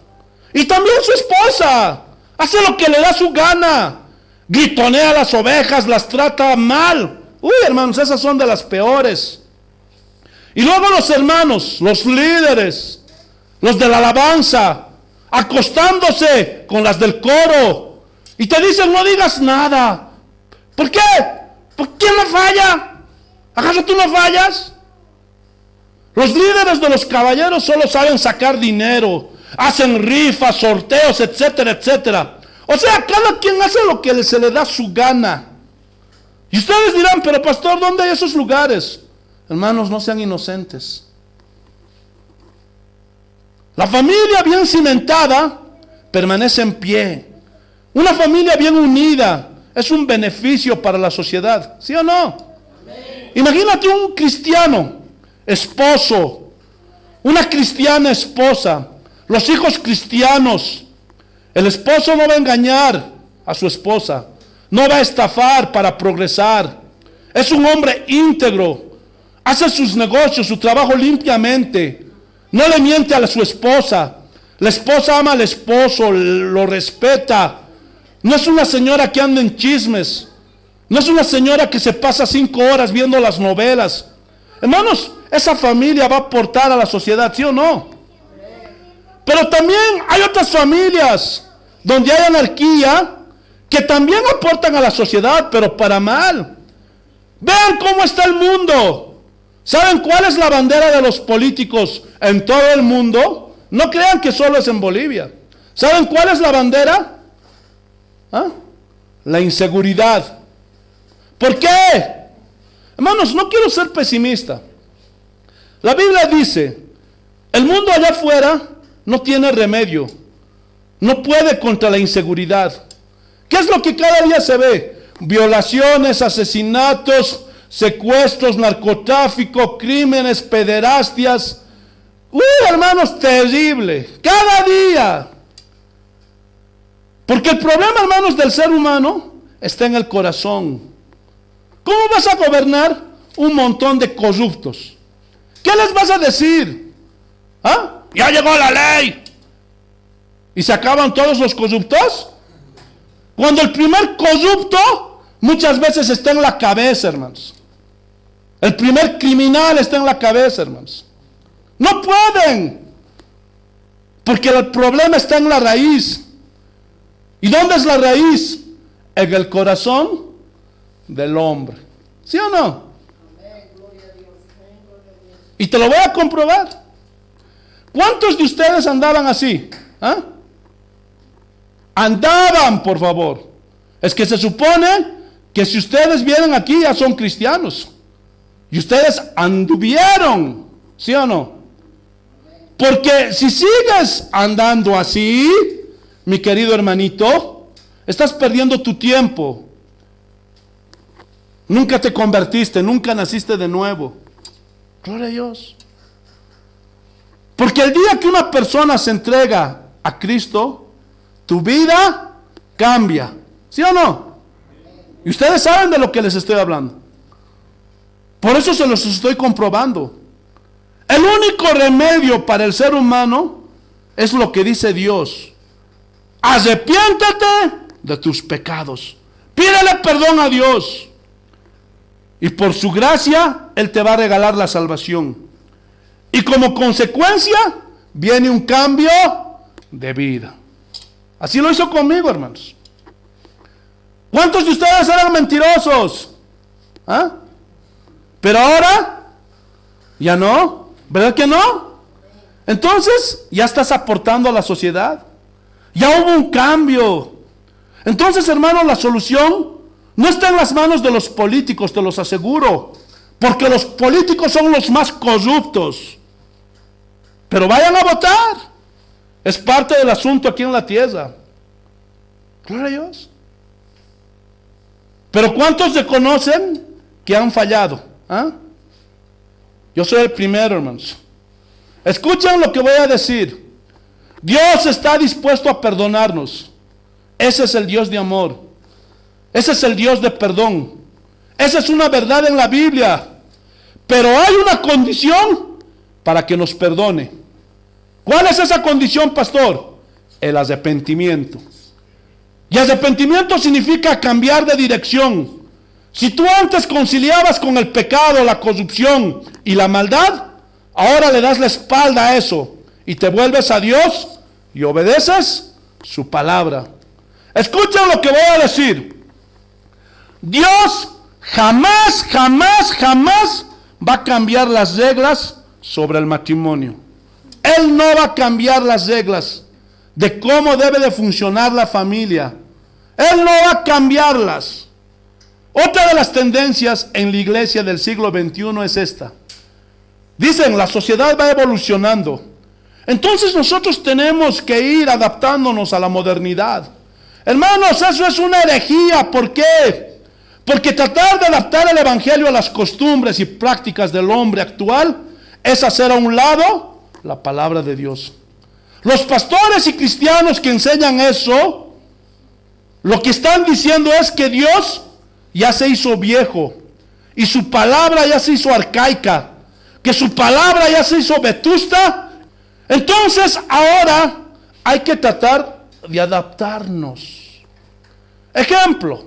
Y también su esposa, hace lo que le da su gana, gritonea a las ovejas, las trata mal. Uy, hermanos, esas son de las peores. Y luego los hermanos, los líderes, los de la alabanza, acostándose con las del coro, y te dicen, no digas nada. ¿Por qué? ¿Por quién no falla? ¿Acaso tú no fallas? Los líderes de los caballeros solo saben sacar dinero, hacen rifas, sorteos, etcétera, etcétera. O sea, cada quien hace lo que se le da su gana. Y ustedes dirán, pero pastor, ¿dónde hay esos lugares? Hermanos, no sean inocentes. La familia bien cimentada permanece en pie. Una familia bien unida es un beneficio para la sociedad, ¿sí o no? Amén. Imagínate un cristiano, esposo, una cristiana esposa, los hijos cristianos. El esposo no va a engañar a su esposa, no va a estafar para progresar. Es un hombre íntegro, hace sus negocios, su trabajo limpiamente. No le miente a su esposa. La esposa ama al esposo, lo respeta. No es una señora que anda en chismes. No es una señora que se pasa 5 horas viendo las novelas. Hermanos, esa familia va a aportar a la sociedad, ¿sí o no? Pero también hay otras familias donde hay anarquía que también aportan a la sociedad, pero para mal. Vean cómo está el mundo. ¿Saben cuál es la bandera de los políticos en todo el mundo? No crean que solo es en Bolivia. ¿Saben cuál es la bandera? ¿Ah? La inseguridad. ¿Por qué? Hermanos, no quiero ser pesimista. La Biblia dice, el mundo allá afuera no tiene remedio. No puede contra la inseguridad. ¿Qué es lo que cada día se ve? Violaciones, asesinatos, secuestros, narcotráfico, crímenes, pederastias. Uy, hermanos, terrible. Cada día. Porque el problema, hermanos, del ser humano está en el corazón. ¿Cómo vas a gobernar un montón de corruptos? ¿Qué les vas a decir? ¿Ah? Ya llegó la ley. ¿Y se acaban todos los corruptos? Cuando el primer corrupto muchas veces está en la cabeza, hermanos. El primer criminal está en la cabeza, hermanos. No pueden. Porque el problema está en la raíz. ¿Y dónde es la raíz? En el corazón del hombre. ¿Sí o no? Y te lo voy a comprobar. ¿Cuántos de ustedes andaban así? ¿Ah? Andaban, por favor. Es que se supone que si ustedes vienen aquí ya son cristianos. Y ustedes anduvieron, ¿sí o no? Porque si sigues andando así, mi querido hermanito, estás perdiendo tu tiempo. Nunca te convertiste, nunca naciste de nuevo. Gloria a Dios. Porque el día que una persona se entrega a Cristo, tu vida cambia. ¿Sí o no? Y ustedes saben de lo que les estoy hablando. Por eso se los estoy comprobando. El único remedio para el ser humano es lo que dice Dios. Arrepiéntete de tus pecados. Pídele perdón a Dios. Y por su gracia, Él te va a regalar la salvación. Y como consecuencia, viene un cambio de vida. Así lo hizo conmigo, hermanos. ¿Cuántos de ustedes eran mentirosos? ¿Ah? Pero ahora, ya no. ¿Verdad que no? Entonces, ya estás aportando a la sociedad. Ya hubo un cambio. Entonces, hermanos, la solución no está en las manos de los políticos, te los aseguro. porque los políticos son los más corruptos. Pero vayan a votar. Es parte del asunto aquí en la tierra. Gloria a Dios. Pero ¿cuántos reconocen que han fallado? ¿Ah? Yo soy el primero, hermanos. Escuchen lo que voy a decir. Dios está dispuesto a perdonarnos. Ese es el Dios de amor. Ese es el Dios de perdón. Esa es una verdad en la Biblia. Pero hay una condición para que nos perdone. ¿Cuál es esa condición, pastor? El arrepentimiento. Y arrepentimiento significa cambiar de dirección. Si tú antes conciliabas con el pecado, la corrupción y la maldad, ahora le das la espalda a eso y te vuelves a Dios y obedeces su palabra. Escuchen lo que voy a decir. Dios jamás va a cambiar las reglas sobre el matrimonio. Él no va a cambiar las reglas de cómo debe de funcionar la familia. Él no va a cambiarlas. Otra de las tendencias en la iglesia del siglo XXI es esta. Dicen, la sociedad va evolucionando. Entonces nosotros tenemos que ir adaptándonos a la modernidad. Hermanos, eso es una herejía. ¿Por qué? Porque tratar de adaptar el evangelio a las costumbres y prácticas del hombre actual es hacer a un lado la palabra de Dios. Los pastores y cristianos que enseñan eso, lo que están diciendo es que Dios ya se hizo viejo y su palabra ya se hizo arcaica, que su palabra ya se hizo vetusta. Entonces ahora hay que tratar de adaptarnos. Ejemplo,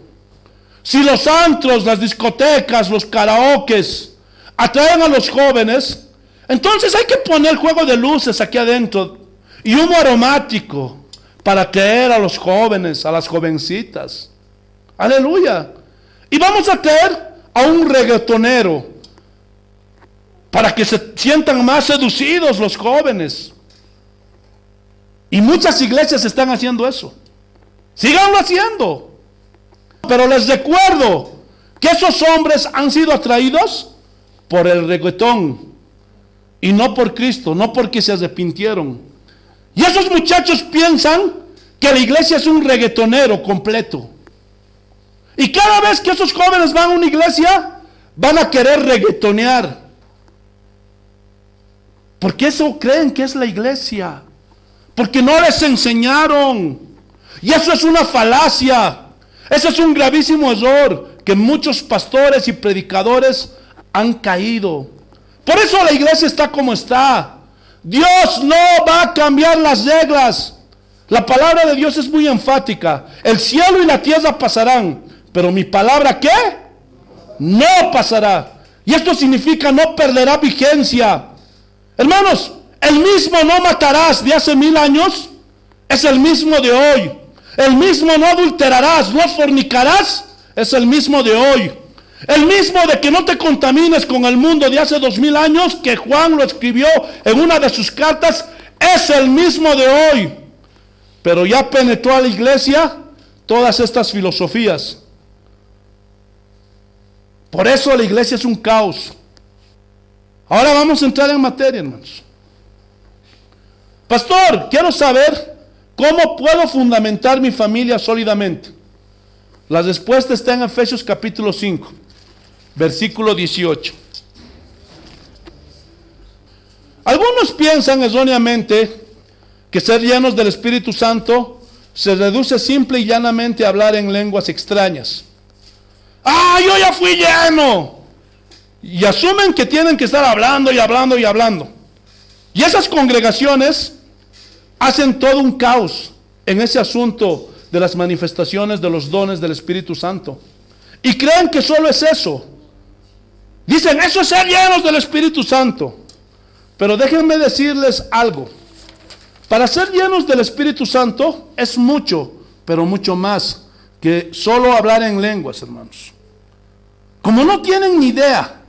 si los antros, las discotecas, los karaokes atraen a los jóvenes, entonces hay que poner juego de luces aquí adentro y humo aromático para atraer a los jóvenes, a las jovencitas. Aleluya. Y vamos a traer a un reggaetonero para que se sientan más seducidos los jóvenes. Y muchas iglesias están haciendo eso. Síganlo haciendo. Pero les recuerdo que esos hombres han sido atraídos por el reggaetón y no por Cristo, no porque se arrepintieron. Y esos muchachos piensan que la iglesia es un reggaetonero completo. Y cada vez que esos jóvenes van a una iglesia, van a querer reggaetonear. Porque eso creen que es la iglesia. Porque no les enseñaron. Y eso es una falacia. Ese es un gravísimo error que muchos pastores y predicadores han caído. Por eso la iglesia está como está. Dios no va a cambiar las reglas. La palabra de Dios es muy enfática. El cielo y la tierra pasarán, pero mi palabra, ¿qué? No pasará. Y esto significa no perderá vigencia. Hermanos, el mismo no matarás de hace 1000 años es el mismo de hoy. El mismo no adulterarás, no fornicarás, es el mismo de hoy. El mismo de que no te contamines con el mundo de hace 2000 años, que Juan lo escribió en una de sus cartas, es el mismo de hoy. Pero ya penetró a la iglesia todas estas filosofías. Por eso la iglesia es un caos. Ahora vamos a entrar en materia, hermanos. Pastor, quiero saber cómo puedo fundamentar mi familia sólidamente. La respuesta está en Efesios capítulo 5, versículo 18. Algunos piensan erróneamente que ser llenos del Espíritu Santo se reduce simple y llanamente a hablar en lenguas extrañas. ¡Ah, yo ya fui lleno! Y asumen que tienen que estar hablando y hablando y hablando. Y esas congregaciones hacen todo un caos en ese asunto de las manifestaciones de los dones del Espíritu Santo. Y creen que solo es eso. Dicen, eso es ser llenos del Espíritu Santo. Pero déjenme decirles algo. Para ser llenos del Espíritu Santo es mucho, pero mucho más que solo hablar en lenguas, hermanos. Como no tienen ni idea.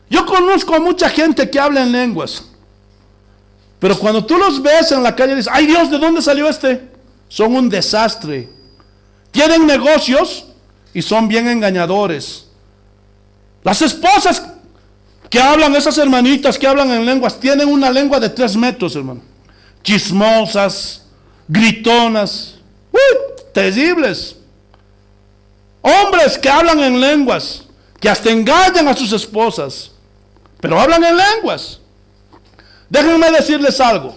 Yo conozco a mucha gente que habla en lenguas. Pero cuando tú los ves en la calle, dices, ¡ay Dios, ¿de dónde salió este? Son un desastre. Tienen negocios y son bien engañadores. Las esposas que hablan esas hermanitas que hablan en lenguas, tienen una lengua de 3 metros, hermano. Chismosas, gritonas, terribles. Hombres que hablan en lenguas, que hasta engañan a sus esposas, pero hablan en lenguas. Déjenme decirles algo.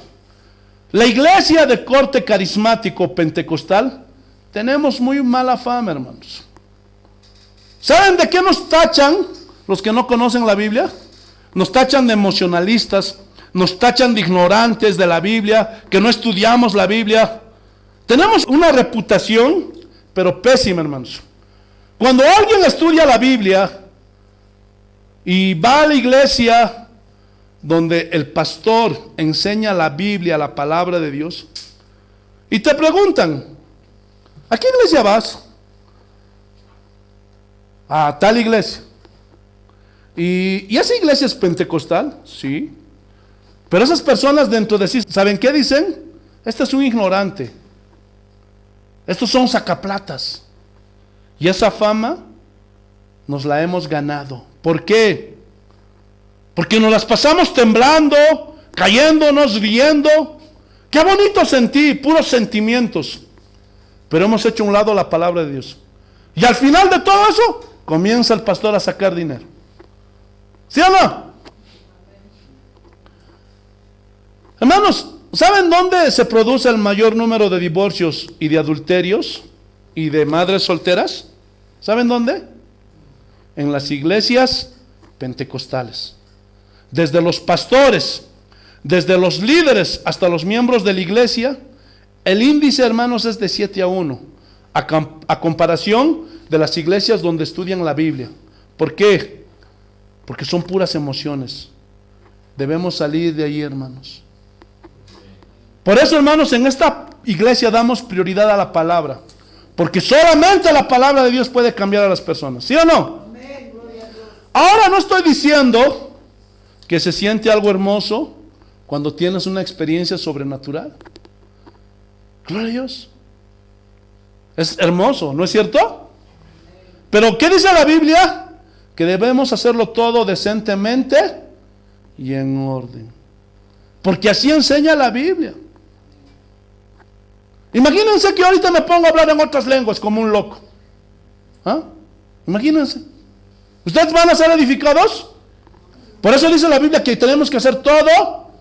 La iglesia de corte carismático pentecostal, tenemos muy mala fama, hermanos. ¿Saben de qué nos tachan los que no conocen la Biblia? Nos tachan de emocionalistas, nos tachan de ignorantes de la Biblia, que no estudiamos la Biblia. Tenemos una reputación, pero pésima, hermanos. Cuando alguien estudia la Biblia y va a la iglesia donde el pastor enseña la Biblia, la palabra de Dios, y te preguntan, ¿a qué iglesia vas? A tal iglesia. ¿Y esa iglesia es pentecostal? Sí. Pero esas personas dentro de sí, ¿saben qué dicen? Este es un ignorante. Estos son sacaplatas. Y esa fama nos la hemos ganado. ¿Por qué? Porque nos las pasamos temblando, cayéndonos, riendo. Qué bonito sentir, puros sentimientos. Pero hemos hecho a un lado la palabra de Dios. Y al final de todo eso, comienza el pastor a sacar dinero. ¿Sí o no? Hermanos, ¿saben dónde se produce el mayor número de divorcios y de adulterios y de madres solteras? ¿Saben dónde? En las iglesias pentecostales. Desde los pastores, desde los líderes hasta los miembros de la iglesia, el índice, hermanos, es de 7-1, a comparación de las iglesias donde estudian la Biblia. ¿Por qué? Porque son puras emociones. Debemos salir de ahí, hermanos. Por eso, hermanos, en esta iglesia damos prioridad a la palabra, porque solamente la palabra de Dios puede cambiar a las personas. ¿Sí o no? Ahora no estoy diciendo que se siente algo hermoso cuando tienes una experiencia sobrenatural. Gloria a Dios. Es hermoso, ¿no es cierto? Pero ¿qué dice la Biblia? Que debemos hacerlo todo decentemente y en orden. Porque así enseña la Biblia. Imagínense que ahorita me pongo a hablar en otras lenguas como un loco. ¿Ah? Imagínense. ¿Ustedes van a ser edificados? Por eso dice la Biblia que tenemos que hacer todo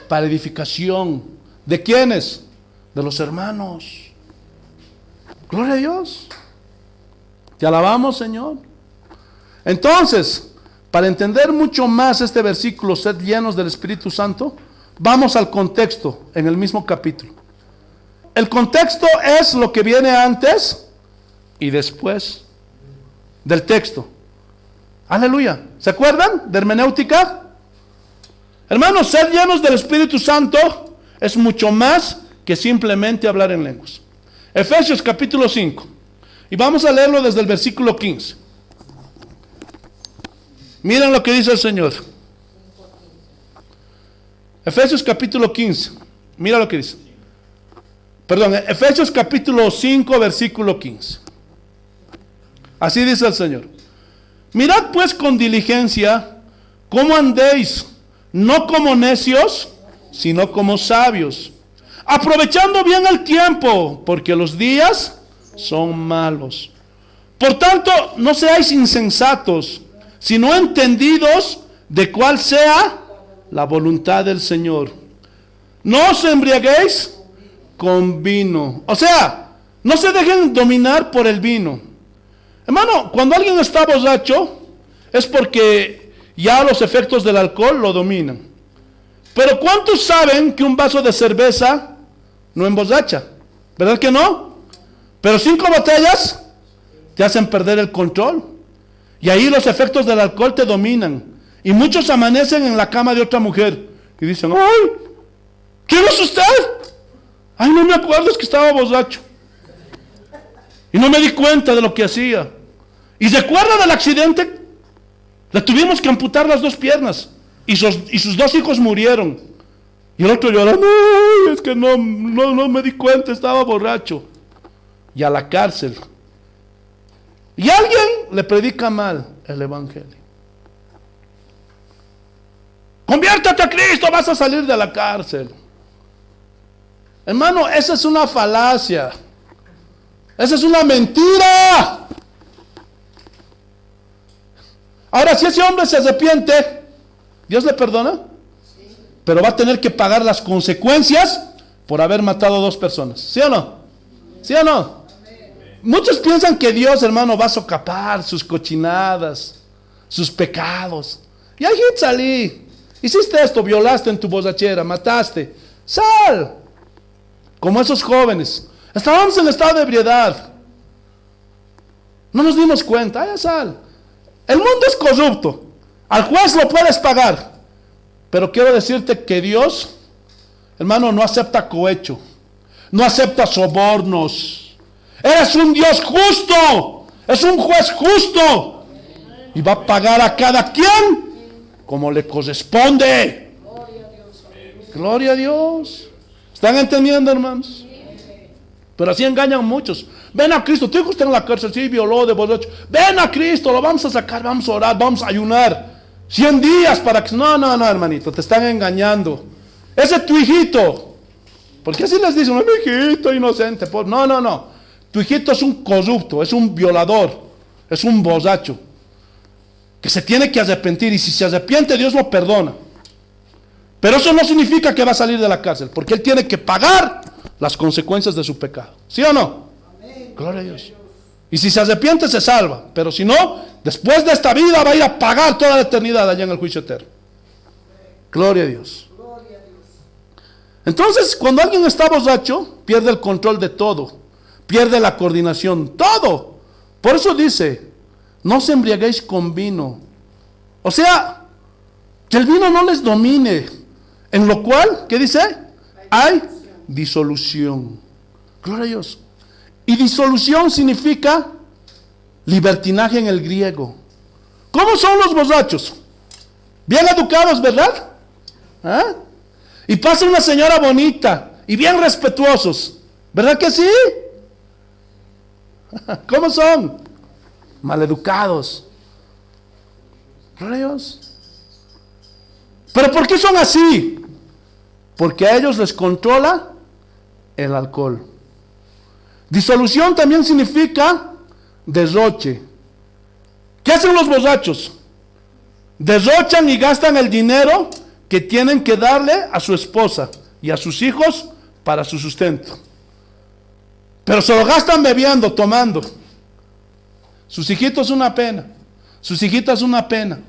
para edificación. ¿De quiénes? De los hermanos. Gloria a Dios. Te alabamos, Señor. Entonces, para entender mucho más este versículo, sed llenos del Espíritu Santo, vamos al contexto en el mismo capítulo. El contexto es lo que viene antes y después del texto. Aleluya. ¿Se acuerdan de hermenéutica? Hermanos, ser llenos del Espíritu Santo es mucho más que simplemente hablar en lenguas. Efesios capítulo 5. Y vamos a leerlo desde el versículo 15. Miren lo que dice el Señor. Efesios capítulo 15. Mira lo que dice. Perdón, Efesios capítulo 5, versículo 15. Así dice el Señor. Mirad pues con diligencia cómo andéis, no como necios, sino como sabios, aprovechando bien el tiempo, porque los días son malos. Por tanto, no seáis insensatos, sino entendidos de cuál sea la voluntad del Señor. No os embriaguéis con vino. O sea, no se dejen dominar por el vino. Hermano, cuando alguien está borracho, es porque ya los efectos del alcohol lo dominan. Pero ¿cuántos saben que un vaso de cerveza no emborracha? ¿Verdad que no? Pero 5 botellas te hacen perder el control. Y ahí los efectos del alcohol te dominan. Y muchos amanecen en la cama de otra mujer y dicen, ¡ay! ¿Quién es usted? Ay, no me acuerdo, es que estaba borracho. Y no me di cuenta de lo que hacía. Y se acuerda del accidente. Le tuvimos que amputar las 2 piernas. Y sus 2 hijos murieron. Y el otro llorando, ¡ay! Es que no me di cuenta, estaba borracho. Y a la cárcel. Y alguien le predica mal el evangelio. Conviértete a Cristo, vas a salir de la cárcel. Hermano, esa es una falacia. Esa es una mentira. Ahora, si ese hombre se arrepiente, ¿Dios le perdona? Pero va a tener que pagar las consecuencias por haber matado a 2 personas. ¿Sí o no? ¿Sí o no? Muchos piensan que Dios, hermano, va a socapar sus cochinadas, sus pecados. Y hay gente salí. Hiciste esto, violaste en tu borrachera, mataste. Sal. Como esos jóvenes. Estábamos en estado de ebriedad. No nos dimos cuenta. Ya sal. El mundo es corrupto. Al juez lo puedes pagar. Pero quiero decirte que Dios, hermano, no acepta cohecho. No acepta sobornos. Eres un Dios justo. Es un juez justo. Y va a pagar a cada quien como le corresponde. Gloria a Dios. ¿Están entendiendo, hermanos? Pero así engañan muchos. Ven a Cristo, tu hijo está en la cárcel, sí, violó de borracho. Ven a Cristo, lo vamos a sacar, vamos a orar, vamos a ayunar. 100 días para que... No, hermanito, te están engañando. Ese es tu hijito. Porque así les dicen, mi hijito inocente. No. Tu hijito es un corrupto, es un violador, es un borracho. Que se tiene que arrepentir, y si se arrepiente, Dios lo perdona. Pero eso no significa que va a salir de la cárcel, porque él tiene que pagar las consecuencias de su pecado. ¿Sí o no? Amén. Gloria a Dios. Y si se arrepiente, se salva. Pero si no, después de esta vida va a ir a pagar toda la eternidad allá en el juicio eterno. Gloria a Dios. Entonces, cuando alguien está borracho, pierde el control de todo. Pierde la coordinación, todo. Por eso dice, no os embriaguéis con vino. O sea, que el vino no les domine. En lo cual, ¿qué dice? Hay disolución. Gloria a Dios. Y disolución significa libertinaje en el griego. ¿Cómo son los borrachos? Bien educados, ¿verdad? ¿Ah? Y pasa una señora bonita y bien respetuosos. ¿Verdad que sí? ¿Cómo son? Maleducados. Gloria a Dios. ¿Pero por qué son así? Porque a ellos les controla el alcohol. Disolución también significa derroche. ¿Qué hacen los borrachos? Derrochan y gastan el dinero que tienen que darle a su esposa y a sus hijos para su sustento. Pero se lo gastan bebiendo, tomando. Sus hijitos una pena. Sus hijitas una pena.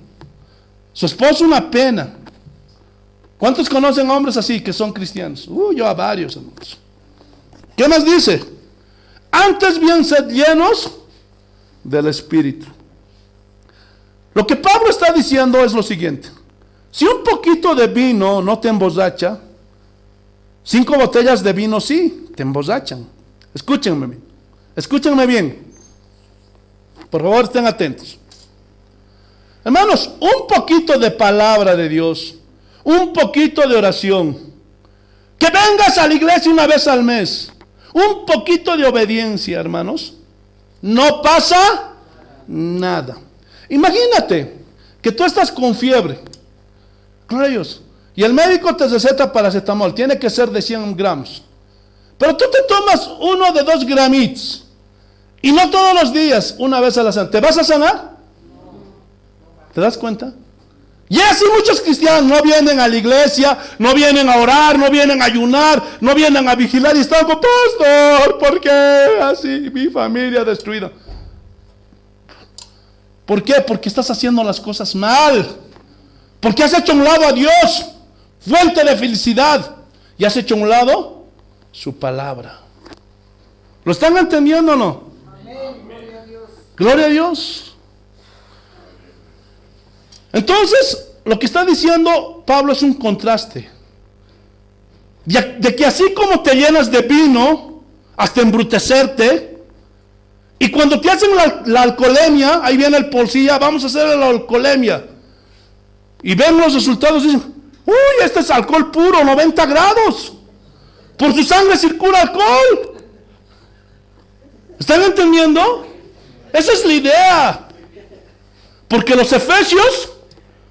Su esposo una pena. ¿Cuántos conocen hombres así que son cristianos? Yo a varios, hermanos. ¿Qué más dice? Antes bien sed llenos del Espíritu. Lo que Pablo está diciendo es lo siguiente. Si un poquito de vino no te emborracha, 5 botellas de vino sí te emborrachan. Escúchenme bien. Por favor, estén atentos. Hermanos, un poquito de palabra de Dios, un poquito de oración, que vengas a la iglesia una vez al mes, un poquito de obediencia, hermanos, no pasa nada. Imagínate que tú estás con fiebre, gloria a Dios, y el médico te receta paracetamol, tiene que ser de 100 gramos, pero tú te tomas uno de 2 gramitos, y no todos los días, una vez a la semana, ¿te vas a sanar? ¿Te das cuenta? Y así muchos cristianos no vienen a la iglesia, no vienen a orar, no vienen a ayunar, no vienen a vigilar y están como, pastor, ¿por qué así mi familia destruida? ¿Por qué? Porque estás haciendo las cosas mal. Porque has hecho a un lado a Dios, fuente de felicidad, y has hecho a un lado su palabra. ¿Lo están entendiendo o no? Amén. Gloria a Dios. Gloria a Dios. Entonces, lo que está diciendo Pablo es un contraste. De que así como te llenas de vino hasta embrutecerte, y cuando te hacen la alcoholemia, ahí viene el policía, vamos a hacer la alcoholemia, y ven los resultados y dicen, uy, este es alcohol puro, 90 grados, por su sangre circula alcohol. ¿Están entendiendo? Esa es la idea. Porque los efesios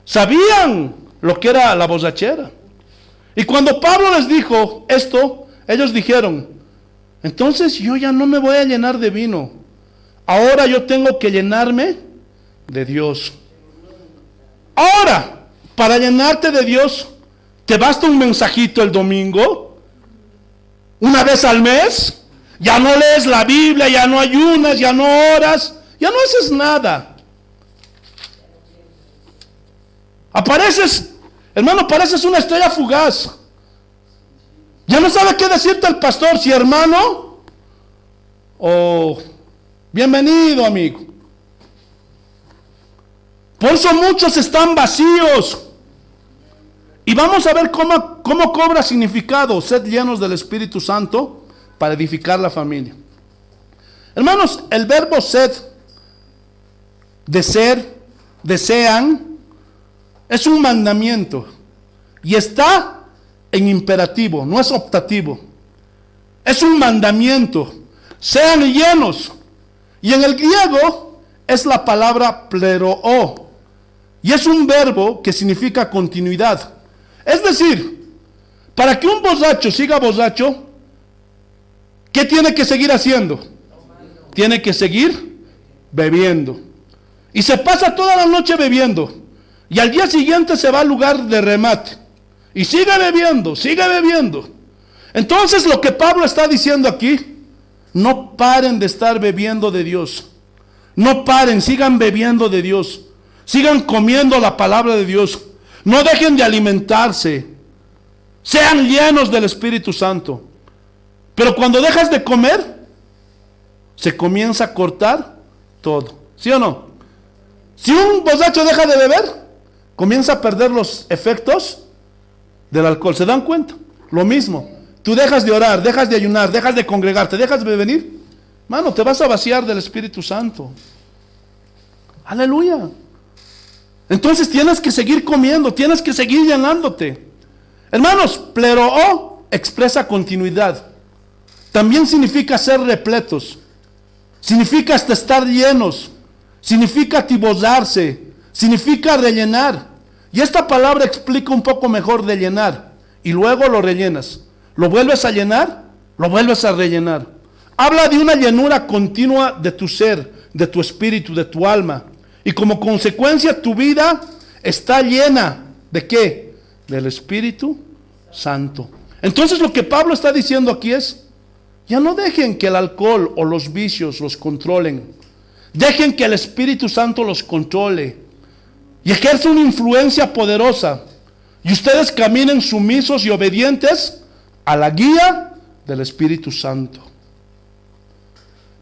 sabían lo que era la borrachera. Y cuando Pablo les dijo esto, ellos dijeron, entonces yo ya no me voy a llenar de vino. Ahora yo tengo que llenarme de Dios. Ahora, para llenarte de Dios, ¿te basta un mensajito el domingo? ¿Una vez al mes? Ya no lees la Biblia, ya no ayunas, ya no oras, ya no haces nada. Apareces, hermano, pareces una estrella fugaz. Ya no sabe qué decirte el pastor, si hermano o bienvenido amigo. Por eso muchos están vacíos. Y vamos a ver cómo cobra significado ser llenos del Espíritu Santo para edificar la familia. Hermanos, el verbo sed, de ser, desean, es un mandamiento. Y está en imperativo, no es optativo. Es un mandamiento. Sean llenos. Y en el griego es la palabra pleroo. Y es un verbo que significa continuidad. Es decir, para que un borracho siga borracho, ¿qué tiene que seguir haciendo? Tiene que seguir bebiendo. Y se pasa toda la noche bebiendo. Y al día siguiente se va al lugar de remate. Y sigue bebiendo, sigue bebiendo. Entonces lo que Pablo está diciendo aquí, no paren de estar bebiendo de Dios. No paren, sigan bebiendo de Dios. Sigan comiendo la palabra de Dios. No dejen de alimentarse. Sean llenos del Espíritu Santo. Pero cuando dejas de comer, se comienza a cortar todo. ¿Sí o no? Si un borracho deja de beber, comienza a perder los efectos del alcohol. ¿Se dan cuenta? Lo mismo. Tú dejas de orar, dejas de ayunar, dejas de congregarte, dejas de venir. Mano, te vas a vaciar del Espíritu Santo. Aleluya. Entonces tienes que seguir comiendo, tienes que seguir llenándote. Hermanos, pleroo expresa continuidad. También significa ser repletos. Significa hasta estar llenos. Significa atiborrarse. Significa rellenar. Y esta palabra explica un poco mejor de llenar. Y luego lo rellenas. Lo vuelves a llenar, lo vuelves a rellenar. Habla de una llenura continua de tu ser, de tu espíritu, de tu alma. Y como consecuencia tu vida está llena ¿de qué? Del Espíritu Santo. Entonces lo que Pablo está diciendo aquí es, ya no dejen que el alcohol o los vicios los controlen. Dejen que el Espíritu Santo los controle. Y ejerce una influencia poderosa. Y ustedes caminen sumisos y obedientes a la guía del Espíritu Santo.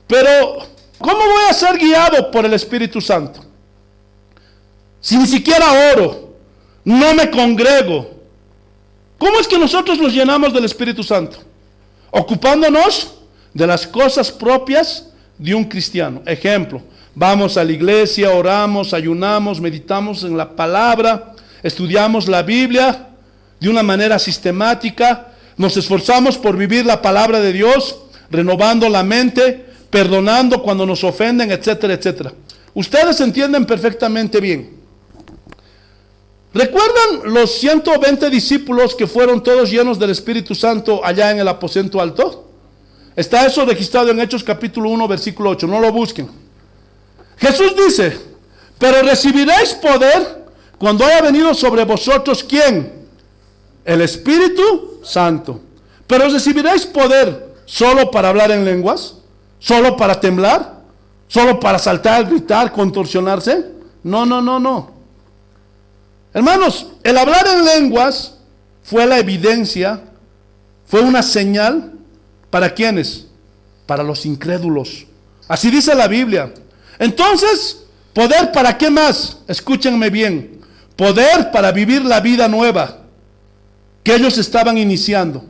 Pero, ¿cómo voy a ser guiado por el Espíritu Santo? Si ni siquiera oro, no me congrego. ¿Cómo es que nosotros nos llenamos del Espíritu Santo? Ocupándonos de las cosas propias de un cristiano. Ejemplo, vamos a la iglesia, oramos, ayunamos, meditamos en la palabra, estudiamos la Biblia de una manera sistemática, nos esforzamos por vivir la palabra de Dios, renovando la mente, perdonando cuando nos ofenden, etcétera, etcétera. Ustedes entienden perfectamente bien. ¿Recuerdan los 120 discípulos que fueron todos llenos del Espíritu Santo allá en el aposento alto? Está eso registrado en Hechos capítulo 1, versículo 8. No lo busquen. Jesús dice, pero recibiréis poder cuando haya venido sobre vosotros, ¿quién? El Espíritu Santo. Pero recibiréis poder solo para hablar en lenguas, solo para temblar, solo para saltar, gritar, contorsionarse. No. Hermanos, el hablar en lenguas fue la evidencia, fue una señal. ¿Para quiénes? Para los incrédulos. Así dice la Biblia. Entonces, ¿poder para qué más? Escúchenme bien. Poder para vivir la vida nueva que ellos estaban iniciando.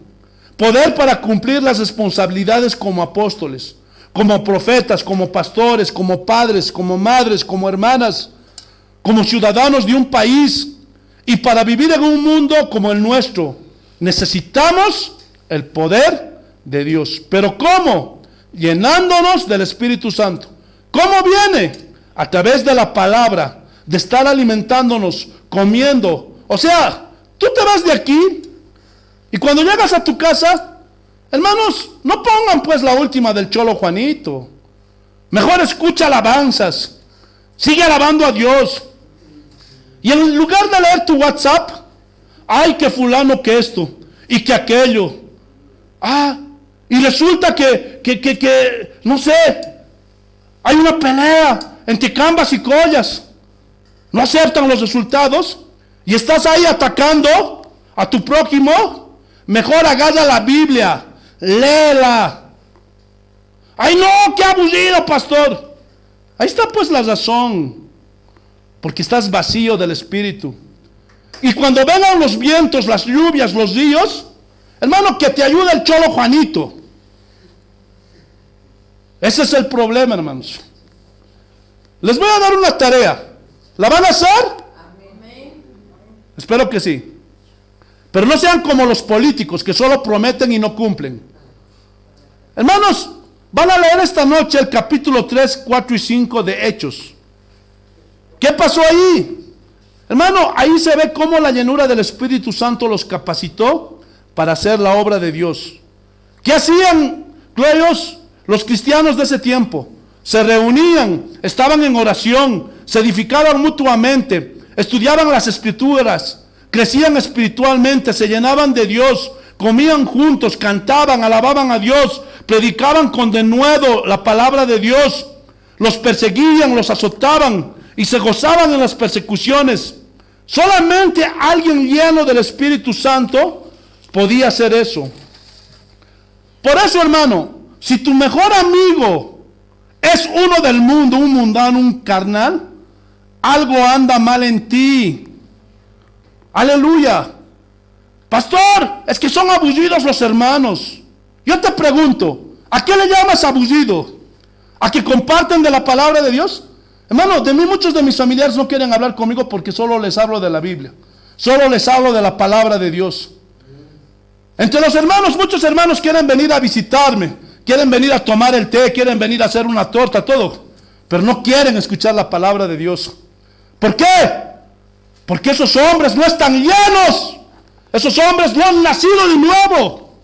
Poder para cumplir las responsabilidades como apóstoles, como profetas, como pastores, como padres, como madres, como hermanas, como ciudadanos de un país. Y para vivir en un mundo como el nuestro, necesitamos el poder de Dios. ¿Pero cómo? Llenándonos del Espíritu Santo. ¿Cómo viene? A través de la palabra, de estar alimentándonos, comiendo O sea, tú te vas de aquí y cuando llegas a tu casa, hermanos, no pongan pues la última del Cholo Juanito. Mejor escucha alabanzas. Sigue alabando a Dios. Y en lugar de leer tu WhatsApp, ay, que fulano que esto y que aquello. Y resulta que no sé, hay una pelea entre Canvas y Collas. No aceptan los resultados y estás ahí atacando a tu prójimo. Mejor agarra la Biblia, léela. Ay, no, qué aburrido, pastor. Ahí está pues la razón. Porque estás vacío del Espíritu. Y cuando vengan los vientos, las lluvias, los ríos, hermano, que te ayude el Cholo Juanito. Ese es el problema, hermanos. Les voy a dar una tarea. ¿La van a hacer? Amén. Espero que sí. Pero no sean como los políticos que solo prometen y no cumplen. Hermanos, van a leer esta noche el capítulo 3, 4 y 5 de Hechos. ¿Qué pasó ahí? Hermano, ahí se ve cómo la llenura del Espíritu Santo los capacitó para hacer la obra de Dios. ¿Qué hacían los cristianos de ese tiempo? Se reunían, estaban en oración, se edificaban mutuamente, estudiaban las Escrituras, crecían espiritualmente, se llenaban de Dios, comían juntos, cantaban, alababan a Dios, predicaban con denuedo la palabra de Dios, los perseguían, los azotaban y se gozaban en las persecuciones. Solamente alguien lleno del Espíritu Santo podía hacer eso. Por eso, hermano, si tu mejor amigo es uno del mundo, un mundano, un carnal, algo anda mal en ti. Aleluya. Pastor, es que son aburridos los hermanos. Yo te pregunto, ¿a qué le llamas aburrido? ¿A que comparten de la palabra de Dios? Hermano, de mí muchos de mis familiares no quieren hablar conmigo porque solo les hablo de la Biblia. Solo les hablo de la palabra de Dios. Entre los hermanos, muchos hermanos quieren venir a visitarme, quieren venir a tomar el té, quieren venir a hacer una torta, todo. Pero no quieren escuchar la palabra de Dios. ¿Por qué? Porque esos hombres no están llenos. Esos hombres no han nacido de nuevo.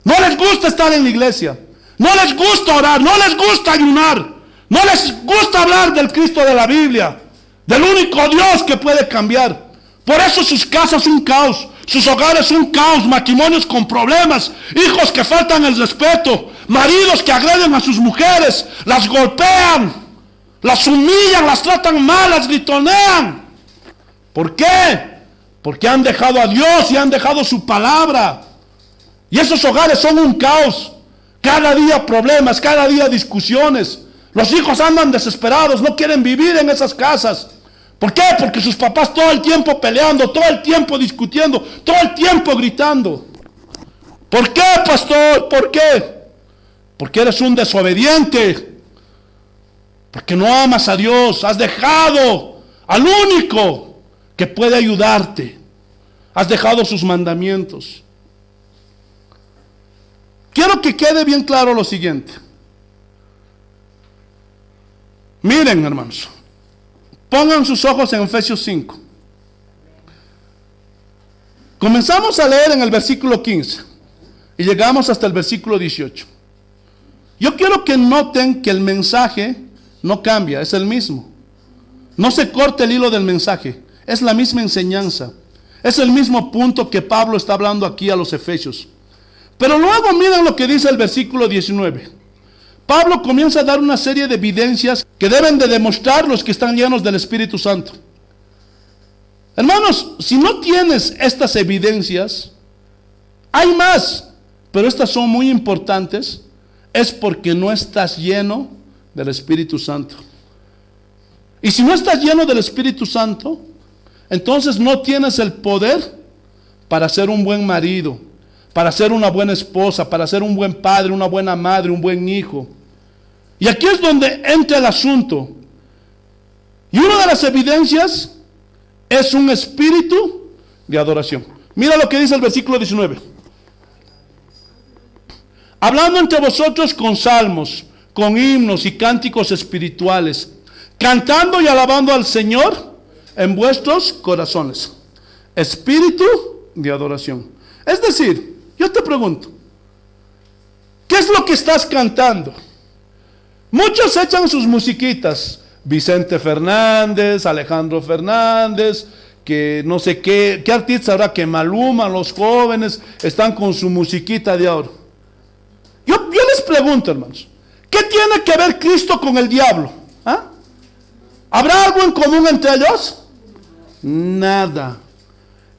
No les gusta estar en la iglesia. No les gusta orar, no les gusta ayunar. No les gusta hablar del Cristo de la Biblia, del único Dios que puede cambiar. Por eso sus casas son un caos, sus hogares son un caos, matrimonios con problemas, hijos que faltan el respeto, maridos que agreden a sus mujeres, las golpean, las humillan, las tratan mal, las gritonean. ¿Por qué? Porque han dejado a Dios y han dejado su palabra. Y esos hogares son un caos. Cada día problemas, cada día discusiones. Los hijos andan desesperados, no quieren vivir en esas casas. ¿Por qué? Porque sus papás todo el tiempo peleando, todo el tiempo discutiendo, todo el tiempo gritando. ¿Por qué, pastor? ¿Por qué? Porque eres un desobediente. Porque no amas a Dios. Has dejado al único que puede ayudarte. Has dejado sus mandamientos. Quiero que quede bien claro lo siguiente. Miren, hermanos, pongan sus ojos en Efesios 5. Comenzamos a leer en el versículo 15 y llegamos hasta el versículo 18. Yo quiero que noten que el mensaje no cambia, es el mismo. No se corta el hilo del mensaje, es la misma enseñanza. Es el mismo punto que Pablo está hablando aquí a los efesios. Pero luego miren lo que dice el versículo 19. Pablo comienza a dar una serie de evidencias que deben de demostrar los que están llenos del Espíritu Santo. Hermanos, si no tienes estas evidencias, hay más, pero estas son muy importantes, es porque no estás lleno del Espíritu Santo. Y si no estás lleno del Espíritu Santo, entonces no tienes el poder para ser un buen marido, para ser una buena esposa, para ser un buen padre, una buena madre, un buen hijo. Y aquí es donde entra el asunto. Y una de las evidencias es un espíritu de adoración. Mira lo que dice el versículo 19. Hablando entre vosotros con salmos, con himnos y cánticos espirituales, cantando y alabando al Señor en vuestros corazones espíritu de adoración. Es decir, yo te pregunto, ¿qué es lo que estás cantando? Muchos echan sus musiquitas, Vicente Fernández, Alejandro Fernández, que no sé qué artista habrá, que Maluma, los jóvenes están con su musiquita de oro. Yo les pregunto, hermanos, ¿qué tiene que ver Cristo con el diablo? ¿Ah? ¿Habrá algo en común entre ellos? Nada.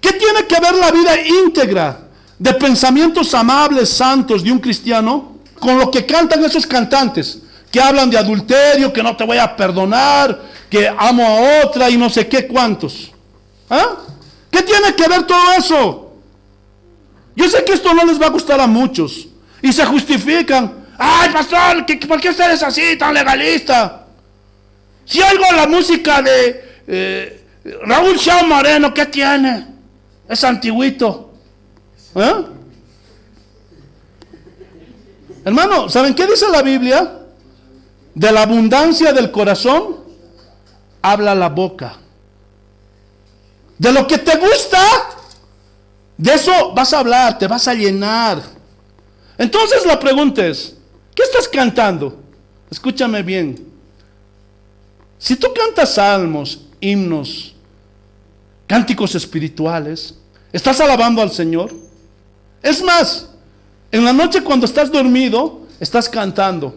¿Qué tiene que ver la vida íntegra de pensamientos amables, santos de un cristiano con lo que cantan esos cantantes? Que hablan de adulterio, que no te voy a perdonar, que amo a otra y no sé qué cuántos. ¿Ah? ¿Qué tiene que ver todo eso? Yo sé que esto no les va a gustar a muchos y se justifican. Ay, pastor, ¿por qué usted es así, tan legalista? Si oigo la música de Raúl Chao Moreno, ¿qué tiene? Es antiguito. ¿Eh? Hermano, ¿saben qué dice la Biblia? De la abundancia del corazón habla la boca. De lo que te gusta, de eso vas a hablar, te vas a llenar. Entonces la pregunta es, ¿qué estás cantando? Escúchame bien. Si tú cantas salmos, himnos, cánticos espirituales, ¿estás alabando al Señor? Es más, en la noche cuando estás dormido, estás cantando.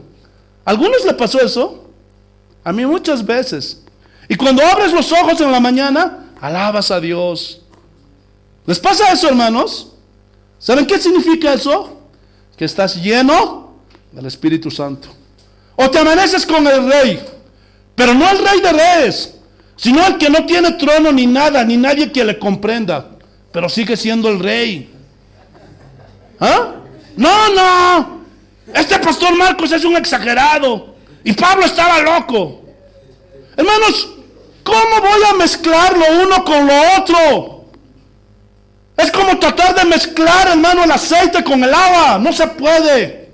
¿A algunos le pasó eso? A mí muchas veces. Y cuando abres los ojos en la mañana, alabas a Dios. ¿Les pasa eso, hermanos? ¿Saben qué significa eso? Que estás lleno del Espíritu Santo. O te amaneces con el Rey, pero no el Rey de Reyes, sino el que no tiene trono ni nada, ni nadie que le comprenda, pero sigue siendo el Rey. ¿Ah? No. Este pastor Marcos es un exagerado. Y Pablo estaba loco. Hermanos, ¿cómo voy a mezclar lo uno con lo otro? Es como tratar de mezclar, hermano, el aceite con el agua. No se puede.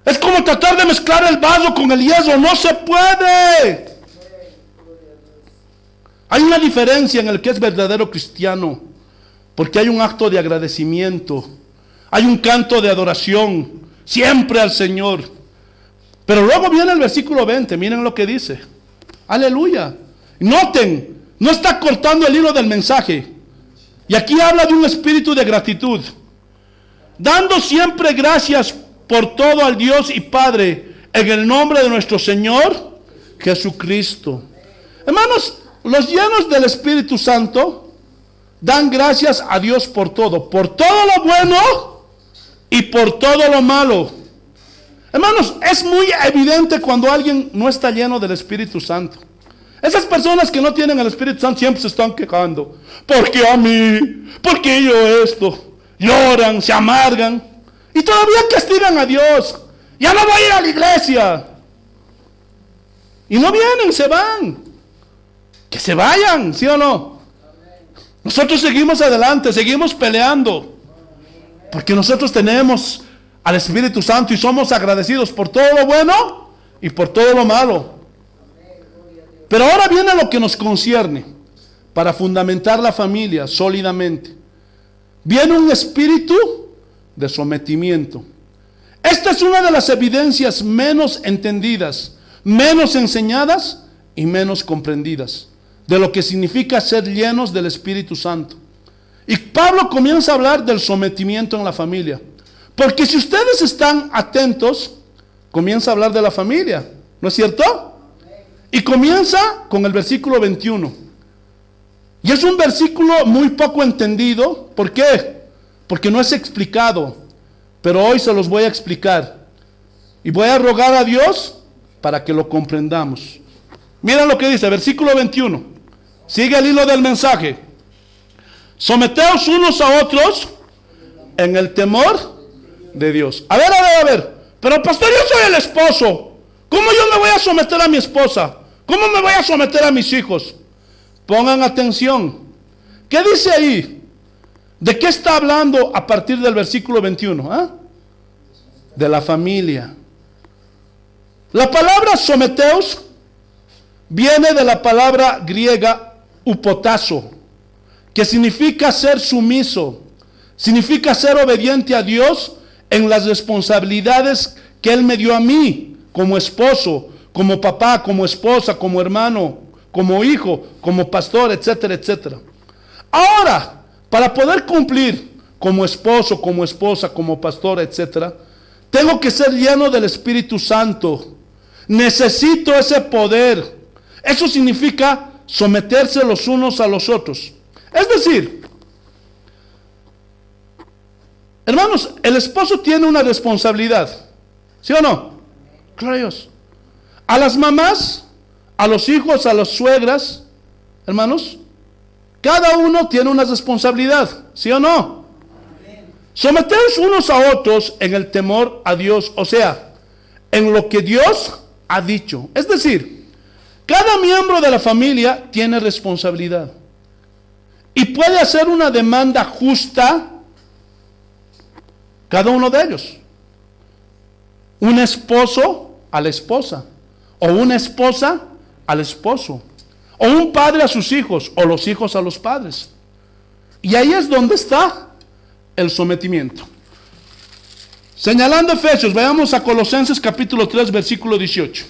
Es como tratar de mezclar el vaso con el hielo. No se puede. Hay una diferencia en el que es verdadero cristiano, porque hay un acto de agradecimiento. Hay un canto de adoración siempre al Señor. Pero luego viene el versículo 20, miren lo que dice. Aleluya. Noten, no está cortando el hilo del mensaje. Y aquí habla de un espíritu de gratitud. Dando siempre gracias por todo al Dios y Padre, en el nombre de nuestro Señor Jesucristo. Hermanos, los llenos del Espíritu Santo dan gracias a Dios por todo lo bueno y por todo lo malo. Hermanos, es muy evidente cuando alguien no está lleno del Espíritu Santo. Esas personas que no tienen el Espíritu Santo siempre se están quejando. ¿Por qué a mí? ¿Por qué yo esto? Lloran, se amargan y todavía castigan a Dios. Ya no voy a ir a la iglesia. Y no vienen, se van. Que se vayan, ¿sí o no? Nosotros seguimos adelante, seguimos peleando. Porque nosotros tenemos al Espíritu Santo y somos agradecidos por todo lo bueno y por todo lo malo. Pero ahora viene lo que nos concierne para fundamentar la familia sólidamente. Viene un espíritu de sometimiento. Esta es una de las evidencias menos entendidas, menos enseñadas y menos comprendidas de lo que significa ser llenos del Espíritu Santo. Y Pablo comienza a hablar del sometimiento en la familia. Porque si ustedes están atentos, comienza a hablar de la familia, ¿no es cierto? Y comienza con el versículo 21. Y es un versículo muy poco entendido. ¿Por qué? Porque no es explicado. Pero hoy se los voy a explicar. Y voy a rogar a Dios para que lo comprendamos. Miren lo que dice, versículo 21. Sigue el hilo del mensaje. Someteos unos a otros en el temor de Dios. A ver. Pero pastor, yo soy el esposo. ¿Cómo yo me voy a someter a mi esposa? ¿Cómo me voy a someter a mis hijos? Pongan atención. ¿Qué dice ahí? ¿De qué está hablando a partir del versículo 21? ¿Ah? De la familia. La palabra someteos viene de la palabra griega upotazo, que significa ser sumiso, significa ser obediente a Dios en las responsabilidades que Él me dio a mí, como esposo, como papá, como esposa, como hermano, como hijo, como pastor, etcétera, etcétera. Ahora, para poder cumplir como esposo, como esposa, como pastor, etcétera, tengo que ser lleno del Espíritu Santo. Necesito ese poder. Eso significa someterse los unos a los otros. Es decir, hermanos, el esposo tiene una responsabilidad, ¿sí o no? Claro, Dios. A las mamás, a los hijos, a las suegras, hermanos, cada uno tiene una responsabilidad, ¿sí o no? Someteros unos a otros en el temor a Dios, o sea, en lo que Dios ha dicho. Es decir, cada miembro de la familia tiene responsabilidad y puede hacer una demanda justa cada uno de ellos. Un esposo a la esposa, o una esposa al esposo, o un padre a sus hijos, o los hijos a los padres. Y ahí es donde está el sometimiento. Señalando Efesios, vayamos a Colosenses capítulo 3, versículo 18.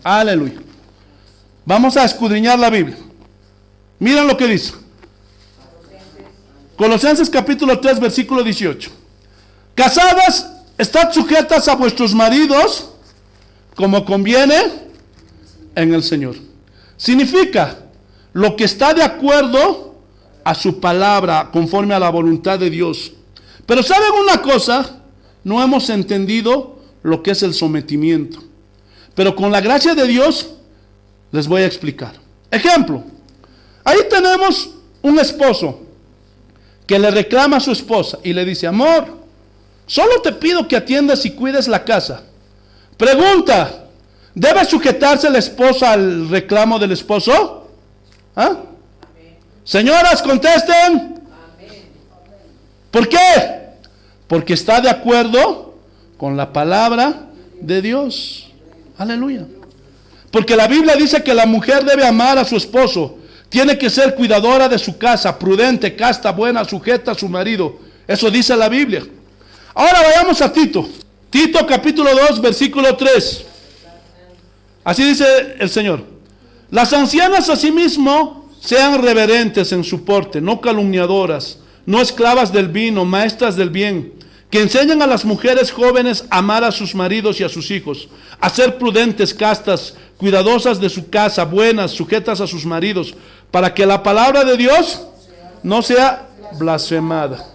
Aleluya. Vamos a escudriñar la Biblia. Miren lo que dice. Colosenses capítulo 3, versículo 18. Casadas, estad sujetas a vuestros maridos como conviene en el Señor. Significa lo que está de acuerdo a su palabra, conforme a la voluntad de Dios. Pero ¿saben una cosa? No hemos entendido lo que es el sometimiento. Pero con la gracia de Dios les voy a explicar. Ejemplo, ahí tenemos un esposo que le reclama a su esposa y le dice: amor, solo te pido que atiendas y cuides la casa. Pregunta: ¿debe sujetarse la esposa al reclamo del esposo? ¿Ah? Señoras, contesten. ¿Por qué? Porque está de acuerdo con la palabra de Dios. Aleluya. Porque la Biblia dice que la mujer debe amar a su esposo. Tiene que ser cuidadora de su casa, prudente, casta, buena, sujeta a su marido. Eso dice la Biblia. Ahora vayamos a Tito. Tito capítulo 2, versículo 3. Así dice el Señor: las ancianas asimismo sean reverentes en su porte, no calumniadoras, no esclavas del vino, maestras del bien, que enseñen a las mujeres jóvenes a amar a sus maridos y a sus hijos, a ser prudentes, castas, cuidadosas de su casa, buenas, sujetas a sus maridos, para que la palabra de Dios no sea blasfemada.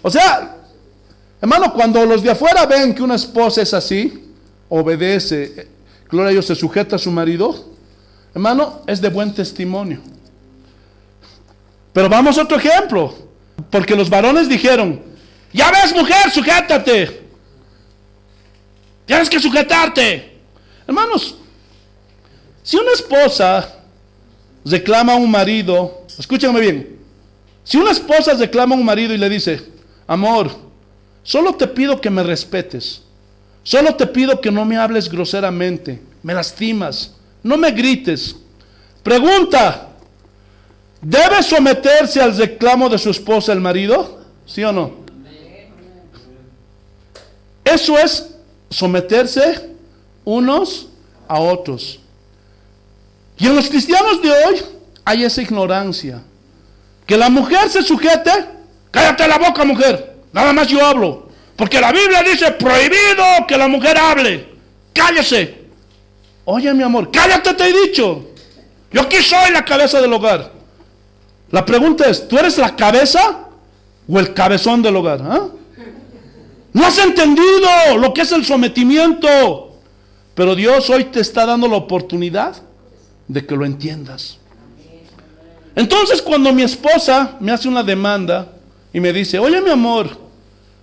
O sea, hermano, cuando los de afuera ven que una esposa es así, obedece, gloria a Dios, se sujeta a su marido, hermano, es de buen testimonio. Pero vamos a otro ejemplo, porque los varones dijeron: ya ves, mujer, sujétate, tienes que sujetarte. Hermanos, si una esposa reclama a un marido, escúchenme bien, si una esposa reclama a un marido y le dice: amor, solo te pido que me respetes, solo te pido que no me hables groseramente, me lastimas, no me grites. Pregunta: ¿debe someterse al reclamo de su esposa el marido? ¿Sí o no? Eso es someterse unos a otros. Y en los cristianos de hoy hay esa ignorancia. Que la mujer se sujete. Cállate la boca, mujer, nada más yo hablo, porque la Biblia dice: prohibido que la mujer hable. Cállese. Oye, mi amor, cállate, te he dicho. Yo aquí soy la cabeza del hogar. La pregunta es: ¿tú eres la cabeza o el cabezón del hogar? ¿Ah? No has entendido lo que es el sometimiento. Pero Dios hoy te está dando la oportunidad de que lo entiendas. Entonces, cuando mi esposa me hace una demanda y me dice: oye, mi amor,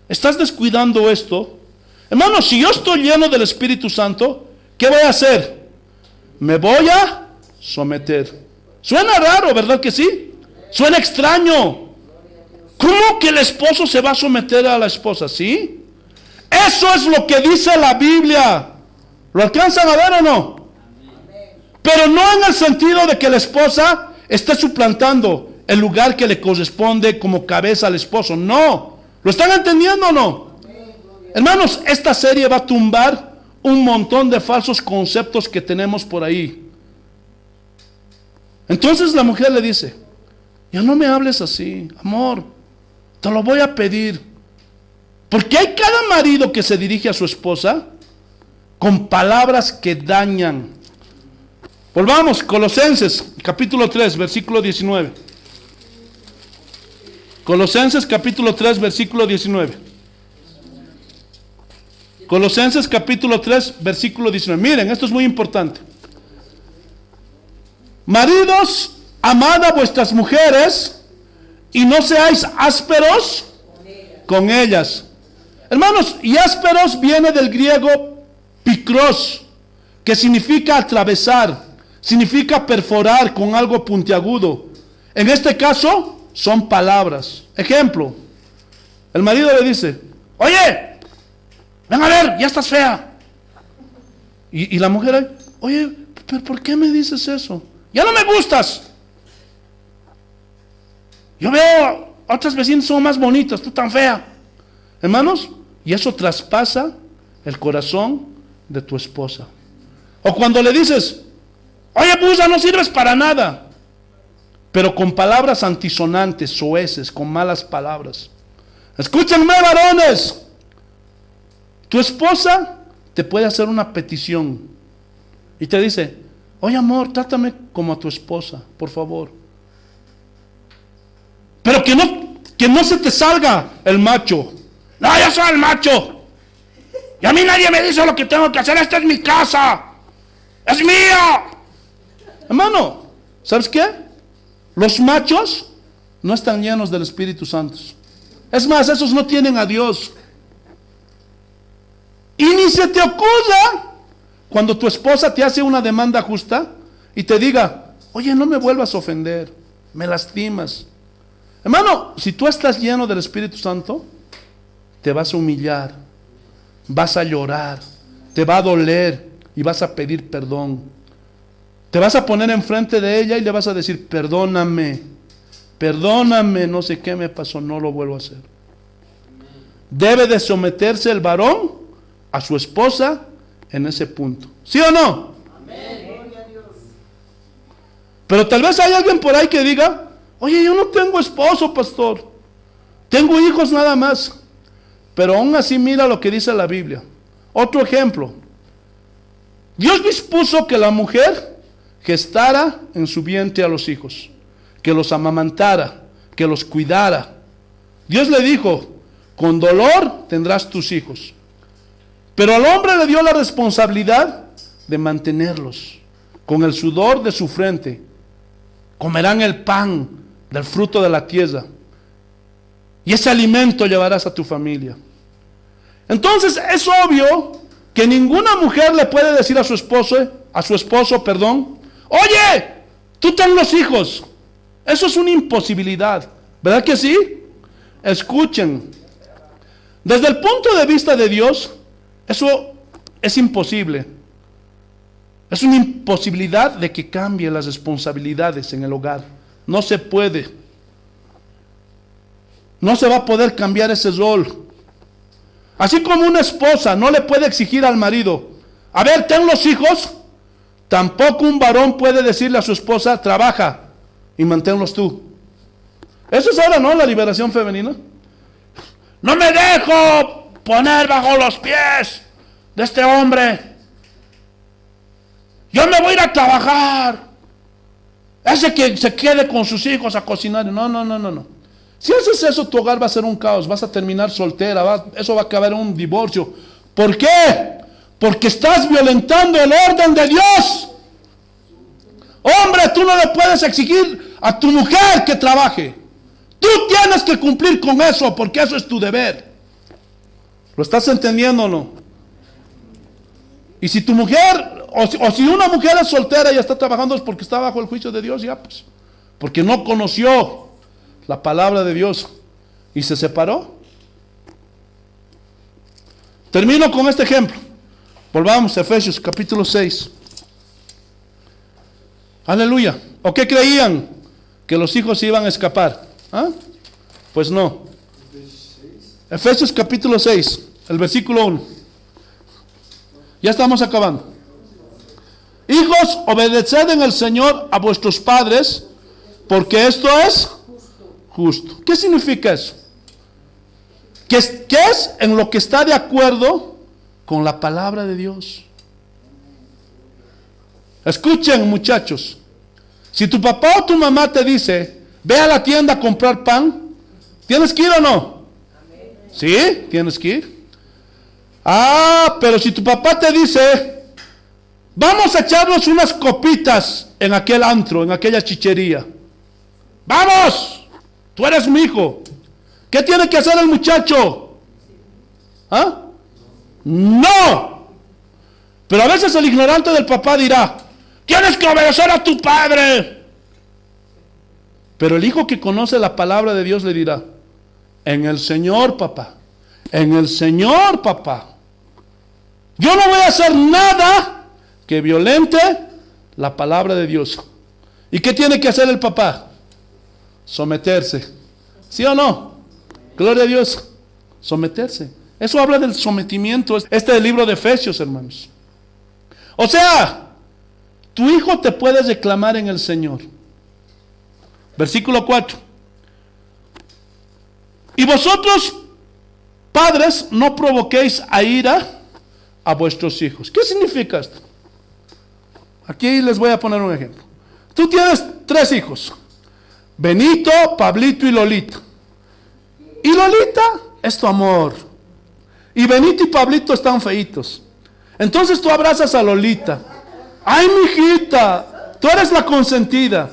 estás descuidando esto. Hermano, si yo estoy lleno del Espíritu Santo, ¿qué voy a hacer? Me voy a someter. Suena raro, ¿verdad que sí? Suena extraño. ¿Cómo que el esposo se va a someter a la esposa? ¿Sí? Eso es lo que dice la Biblia. ¿Lo alcanzan a ver o no? Pero no en el sentido de que la esposa esté suplantando el lugar que le corresponde como cabeza al esposo. No. ¿Lo están entendiendo o no? Hermanos, esta serie va a tumbar un montón de falsos conceptos que tenemos por ahí. Entonces la mujer le dice: ya no me hables así, amor, te lo voy a pedir. Porque hay cada marido que se dirige a su esposa con palabras que dañan. Volvamos, Colosenses capítulo 3, versículo 19. Colosenses capítulo 3, versículo 19. Colosenses capítulo 3, versículo 19. Miren, esto es muy importante. Maridos, amad a vuestras mujeres y no seáis ásperos con ellas. Hermanos, y ásperos viene del griego pikros, que significa atravesar, significa perforar con algo puntiagudo. En este caso, son palabras. Ejemplo, el marido le dice: oye, ven a ver, ya estás fea. Y la mujer: oye, pero ¿por qué me dices eso? Ya no me gustas. Yo veo a otras vecinas son más bonitas, tú tan fea. Hermanos, y eso traspasa el corazón de tu esposa. O cuando le dices: oye, busa, no sirves para nada. Pero con palabras antisonantes, soeces, con malas palabras. Escúchenme, varones. Tu esposa te puede hacer una petición y te dice: oye, amor, trátame como a tu esposa, por favor. Pero que no se te salga el macho. No, yo soy el macho. Y a mí nadie me dice lo que tengo que hacer. Esta es mi casa. Es mía. Hermano, ¿sabes qué? Los machos no están llenos del Espíritu Santo. Es más, esos no tienen a Dios. Y ni se te ocurra cuando tu esposa te hace una demanda justa y te diga: oye, no me vuelvas a ofender, me lastimas. Hermano, si tú estás lleno del Espíritu Santo, te vas a humillar, vas a llorar, te va a doler y vas a pedir perdón. Te vas a poner enfrente de ella y le vas a decir: perdóname, perdóname, no sé qué me pasó, no lo vuelvo a hacer. Debe de someterse el varón a su esposa en ese punto. ¿Sí o no? Amén. Pero tal vez hay alguien por ahí que diga: oye, yo no tengo esposo, pastor, tengo hijos nada más. Pero aún así mira lo que dice la Biblia. Otro ejemplo: Dios dispuso que la mujer gestara en su vientre a los hijos, que los amamantara, que los cuidara. Dios le dijo: con dolor tendrás tus hijos. Pero al hombre le dio la responsabilidad de mantenerlos. Con el sudor de su frente comerán el pan del fruto de la tierra, y ese alimento llevarás a tu familia. Entonces es obvio que ninguna mujer le puede decir a su esposo, oye, tú ten los hijos. Eso es una imposibilidad, ¿verdad que sí? Escuchen, desde el punto de vista de Dios, eso es imposible. Es una imposibilidad de que cambie las responsabilidades en el hogar. No se puede. No se va a poder cambiar ese rol. Así como una esposa no le puede exigir al marido: a ver, ten los hijos. Tampoco un varón puede decirle a su esposa: trabaja y manténlos tú. Eso es ahora, ¿no? La liberación femenina. No me dejo poner bajo los pies de este hombre. Yo me voy a ir a trabajar. Ese que se quede con sus hijos a cocinar. No. Si haces eso, tu hogar va a ser un caos. Vas a terminar soltera. Eso va a acabar en un divorcio. ¿Por qué? Porque estás violentando el orden de Dios. Hombre, tú no le puedes exigir a tu mujer que trabaje. Tú tienes que cumplir con eso, porque eso es tu deber. ¿Lo estás entendiendo o no? Y si tu mujer, o si una mujer es soltera y está trabajando, es porque está bajo el juicio de Dios, ya pues. Porque no conoció la palabra de Dios y se separó. Termino con este ejemplo. Volvamos a Efesios capítulo 6. Aleluya. ¿O qué creían? Que los hijos se iban a escapar. ¿Ah? Pues no. Efesios capítulo 6, el versículo 1. Ya estamos acabando. Hijos, obedeced en el Señor a vuestros padres, porque esto es justo. ¿Qué significa eso? ¿Qué es en lo que está de acuerdo con la palabra de Dios? Escuchen, muchachos. Si tu papá o tu mamá te dice, ve a la tienda a comprar pan, ¿tienes que ir o no? ¿Sí? ¿Tienes que ir? Pero si tu papá te dice, vamos a echarnos unas copitas en aquel antro, en aquella chichería. ¡Vamos! Tú eres mi hijo. ¿Qué tiene que hacer el muchacho? ¿Ah? ¡No! Pero a veces el ignorante del papá dirá, tienes que obedecer a tu padre. Pero el hijo que conoce la palabra de Dios le dirá, en el Señor, papá. En el Señor, papá. Yo no voy a hacer nada que violente la palabra de Dios. ¿Y qué tiene que hacer el papá? Someterse. ¿Sí o no? Gloria a Dios. Someterse. Eso habla del sometimiento. Este es el libro de Efesios, hermanos. O sea, tu hijo te puede reclamar en el Señor. Versículo 4. Y vosotros, padres, no provoquéis a ira a vuestros hijos. ¿Qué significa esto? Aquí les voy a poner un ejemplo. Tú tienes 3 hijos. Benito, Pablito y Lolita. Y Lolita es tu amor. Y Benito y Pablito están feitos. Entonces tú abrazas a Lolita. Ay, mijita, tú eres la consentida.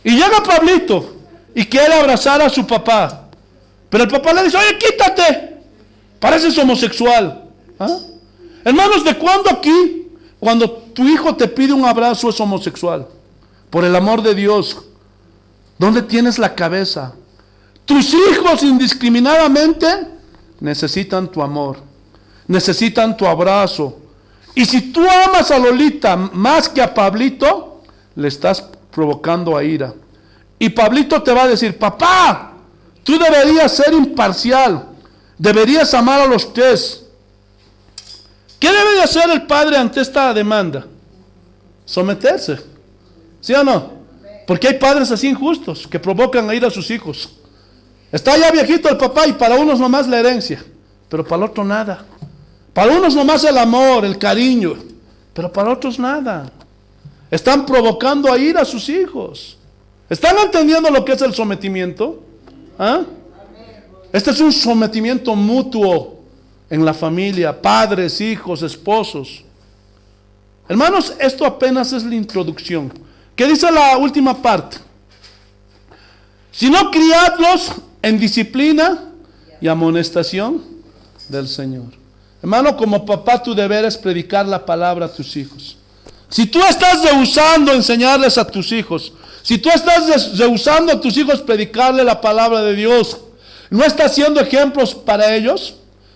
Y llega Pablito y quiere abrazar a su papá. Pero el papá le dice, oye, quítate. Pareces homosexual. ¿Ah? Hermanos, ¿de cuándo aquí, cuando tu hijo te pide un abrazo, es homosexual? Por el amor de Dios. ¿Dónde tienes la cabeza? Tus hijos indiscriminadamente necesitan tu amor. Necesitan tu abrazo. Y si tú amas a Lolita más que a Pablito, le estás provocando a ira. Y Pablito te va a decir, papá, tú deberías ser imparcial. Deberías amar a los 3. ¿Qué debe de hacer el padre ante esta demanda? Someterse. ¿Sí o no? Porque hay padres así injustos que provocan a ir a sus hijos. Está ya viejito el papá y para unos nomás la herencia, pero para el otro nada. Para unos nomás el amor, el cariño, pero para otros nada. Están provocando a ir a sus hijos. ¿Están entendiendo lo que es el sometimiento? ¿Ah? Este es un sometimiento mutuo en la familia, padres, hijos, esposos. Hermanos, esto apenas es la introducción. ¿Qué dice la última parte? Sino criadlos en disciplina y amonestación del Señor. Hermano, como papá, tu deber es predicar la palabra a tus hijos. Si tú estás rehusando enseñarles a tus hijos, si tú estás rehusando a tus hijos predicarle la palabra de Dios, no estás siendo ejemplos para ellos,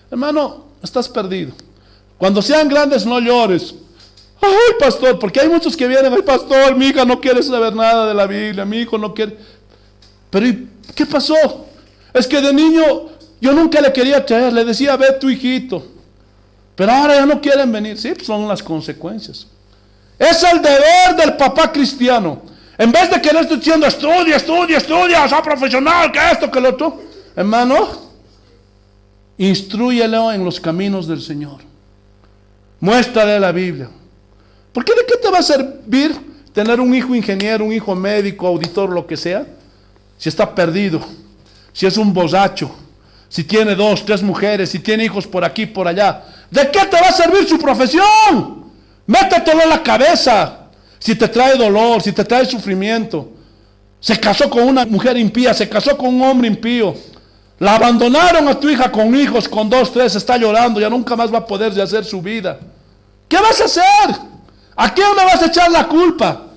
hermano, estás perdido. Cuando sean grandes, no llores. Ay, pastor, porque hay muchos que vienen, ay, pastor, mi hija no quiere saber nada de la Biblia, mi hijo no quiere. Pero ¿y qué pasó? Es que de niño yo nunca le quería traer, le decía, ve tu hijito. Pero ahora ya no quieren venir. Sí, son las consecuencias. Es el deber del papá cristiano. En vez de querer estar diciendo, estudia, sea profesional, que esto, que lo otro. Hermano, instrúyelo en los caminos del Señor. Muéstrale la Biblia. Porque ¿de qué te va a servir tener un hijo ingeniero, un hijo médico, auditor, lo que sea? Si está perdido, si es un borracho, si tiene 2, 3 mujeres, si tiene hijos por aquí, por allá. ¿De qué te va a servir su profesión? Métetelo en la cabeza. Si te trae dolor, si te trae sufrimiento. Se casó con una mujer impía, se casó con un hombre impío. La abandonaron a tu hija con hijos, con 2, 3, está llorando, ya nunca más va a poder hacer su vida. ¿Qué vas a hacer? ¿A quién me vas a echar la culpa?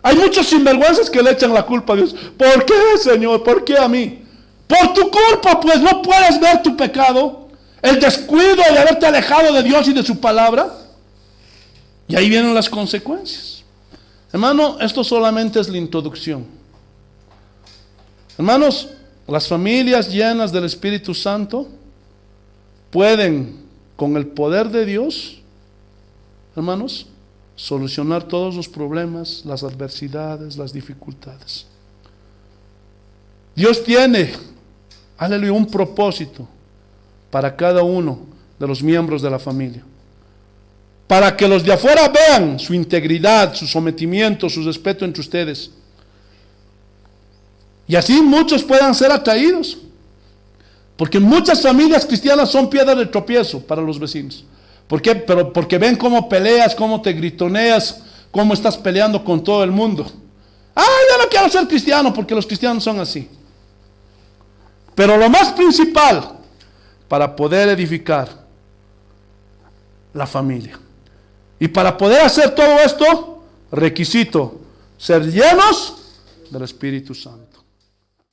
Hay muchos sinvergüenzas que le echan la culpa a Dios. ¿Por qué, Señor? ¿Por qué a mí? Por tu culpa, pues no puedes ver tu pecado, el descuido de haberte alejado de Dios y de su palabra. Y ahí vienen las consecuencias. Hermano, esto solamente es la introducción. Hermanos, las familias llenas del Espíritu Santo pueden, con el poder de Dios, hermanos, solucionar todos los problemas, las adversidades, las dificultades. Dios tiene, aleluya, un propósito para cada uno de los miembros de la familia. Para que los de afuera vean su integridad, su sometimiento, su respeto entre ustedes. Y así muchos puedan ser atraídos. Porque muchas familias cristianas son piedra de tropiezo para los vecinos. ¿Por qué? Porque ven cómo peleas, cómo te gritoneas, cómo estás peleando con todo el mundo. Yo no quiero ser cristiano porque los cristianos son así. Pero lo más principal para poder edificar la familia. Y para poder hacer todo esto, requisito ser llenos del Espíritu Santo.